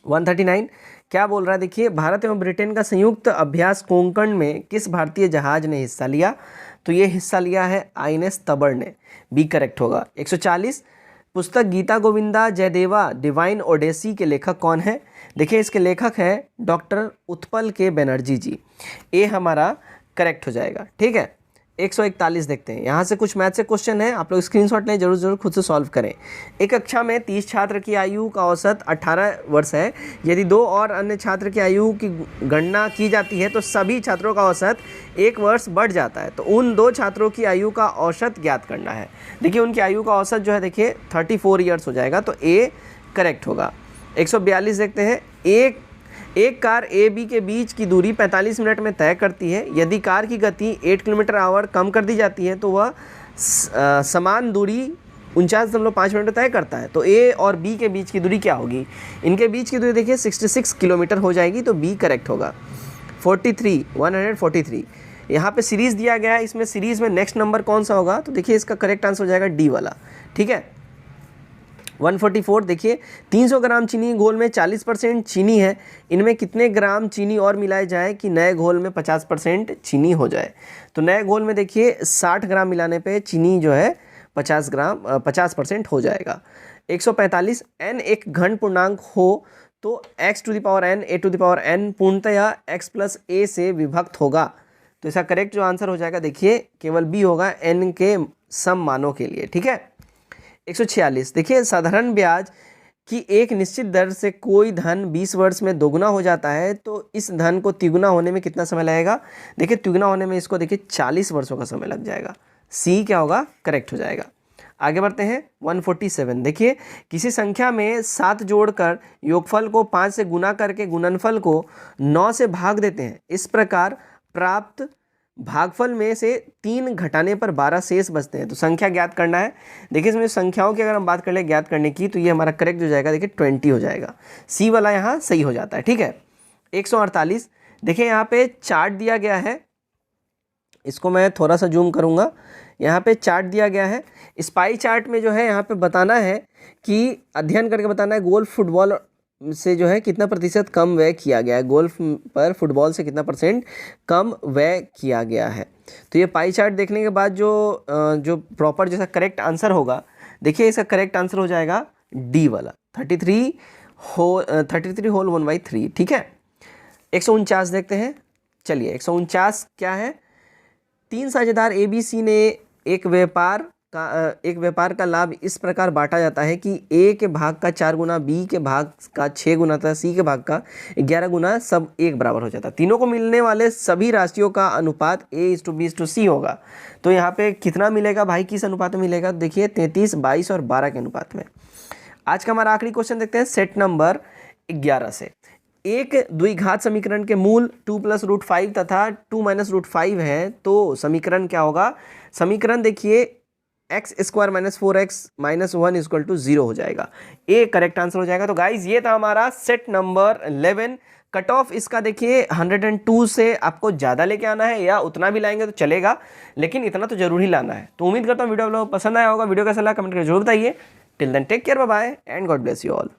139 क्या बोल रहा है देखिए भारत एवं ब्रिटेन का संयुक्त अभ्यास कोंकण में किस भारतीय जहाज ने हिस्सा लिया? तो ये हिस्सा लिया है INS तबर ने, बी करेक्ट होगा। 140 पुस्तक गीता गोविंदा जयदेवा डिवाइन ओडेसी के लेखक कौन है? देखिए इसके लेखक हैं डॉक्टर उत्पल के बनर्जी जी, ए हमारा करेक्ट हो जाएगा, ठीक है। 141 देखते हैं। यहाँ से कुछ मैथ से क्वेश्चन है, आप लोग स्क्रीनशॉट लें, जरूर खुद से सॉल्व करें। एक कक्षा में 30 छात्र की आयु का औसत 18 वर्ष है। यदि 2 और अन्य छात्र की आयु की गणना की जाती है तो सभी छात्रों का औसत 1 वर्ष बढ़ जाता है। तो उन 2 छात्रों की आयु का औसत ज्ञात करना है। देखिए उनकी आयु का औसत जो है देखिए 34 ईयर्स हो जाएगा, तो ए करेक्ट होगा। 142 देखते हैं। एक कार ए बी के बीच की दूरी 45 मिनट में तय करती है। यदि कार की गति 8 किलोमीटर/आवर कम कर दी जाती है तो वह समान दूरी 49.5 मिनट में तय करता है। तो ए और बी के बीच की दूरी क्या होगी? इनके बीच की दूरी देखिए 66 किलोमीटर हो जाएगी, तो बी करेक्ट होगा। 143 यहाँ पे सीरीज़ दिया गया है, इसमें सीरीज़ में नेक्स्ट नंबर कौन सा होगा? तो देखिए इसका करेक्ट आंसर हो जाएगा डी वाला। ठीक है। 144 देखिए 300 ग्राम चीनी घोल में 40% चीनी है। इनमें कितने ग्राम चीनी और मिलाए जाए कि नए घोल में 50% चीनी हो जाए? तो नए घोल में देखिए 60 ग्राम मिलाने पे चीनी जो है 50% हो जाएगा। 145 n एक घन पूर्णांक हो तो x to the power n a to the power n पूर्णतः x प्लस a से विभक्त होगा। तो इसका करेक्ट जो आंसर हो जाएगा देखिए केवल b होगा n के सम मानों के लिए। ठीक है। 146 देखिए साधारण ब्याज की एक निश्चित दर से कोई धन 20 वर्ष में दोगुना हो जाता है तो इस धन को तिगुना होने में कितना समय लगेगा? देखिए तिगुना होने में इसको देखिए 40 वर्षों का समय लग जाएगा। सी क्या होगा? करेक्ट हो जाएगा। आगे बढ़ते हैं। 147 देखिए किसी संख्या में 7 जोड़कर योगफल को 5 से गुना करके गुणनफल को 9 से भाग देते हैं। इस प्रकार प्राप्त भागफल में से 3 घटाने पर 12 शेष बचते हैं। तो संख्या ज्ञात करना है। देखिए इसमें संख्याओं की अगर हम बात कर ले ज्ञात करने की, तो ये हमारा करेक्ट हो जाएगा देखिए 20 हो जाएगा। सी वाला यहाँ सही हो जाता है। ठीक है। 148 देखिए यहाँ पे चार्ट दिया गया है, इसको मैं थोड़ा सा जूम करूँगा। यहाँ पे चार्ट दिया गया है। इस पाई चार्ट में जो है यहाँ पे बताना है कि अध्ययन करके बताना है गोल्फ फुटबॉल से जो है कितना प्रतिशत कम व्यय किया गया है। गोल्फ पर फुटबॉल से कितना % कम व्यय किया गया है। तो ये पाई चार्ट देखने के बाद जो प्रॉपर जैसा करेक्ट आंसर होगा, देखिए इसका करेक्ट आंसर हो जाएगा डी वाला 33 होल 1/3। ठीक है। 149 देखते हैं। चलिए 149 क्या है? 3 साझेदार ABC ने एक व्यापार का लाभ इस प्रकार बांटा जाता है कि A के भाग का 4 गुना, B के भाग का 6 गुना तथा C के भाग का 11 गुना सब एक बराबर हो जाता है। तीनों को मिलने वाले सभी राशियों का अनुपात A/B/C होगा। तो यहाँ पे कितना मिलेगा भाई, किस अनुपात में मिलेगा? देखिए 33, 22 और 12 के अनुपात में। आज का हमारा आखिरी क्वेश्चन देखते हैं सेट नंबर 11 से। एक द्विघात समीकरण के मूल 2 + √5 तथा 2 - √5 है तो समीकरण क्या होगा? समीकरण देखिए x² - 4x - 1 = 0 हो जाएगा। ए करेक्ट आंसर हो जाएगा। तो गाइज ये था हमारा सेट नंबर 11। कट ऑफ इसका देखिए 102 से आपको ज़्यादा लेके आना है या उतना भी लाएंगे तो चलेगा, लेकिन इतना तो जरूर ही लाना है। तो उम्मीद करता हूँ वीडियो आप लोगों को पसंद आया होगा। वीडियो कैसा लगा कमेंट करके जरूर बताइए। Till then take care, bye bye and God bless you all.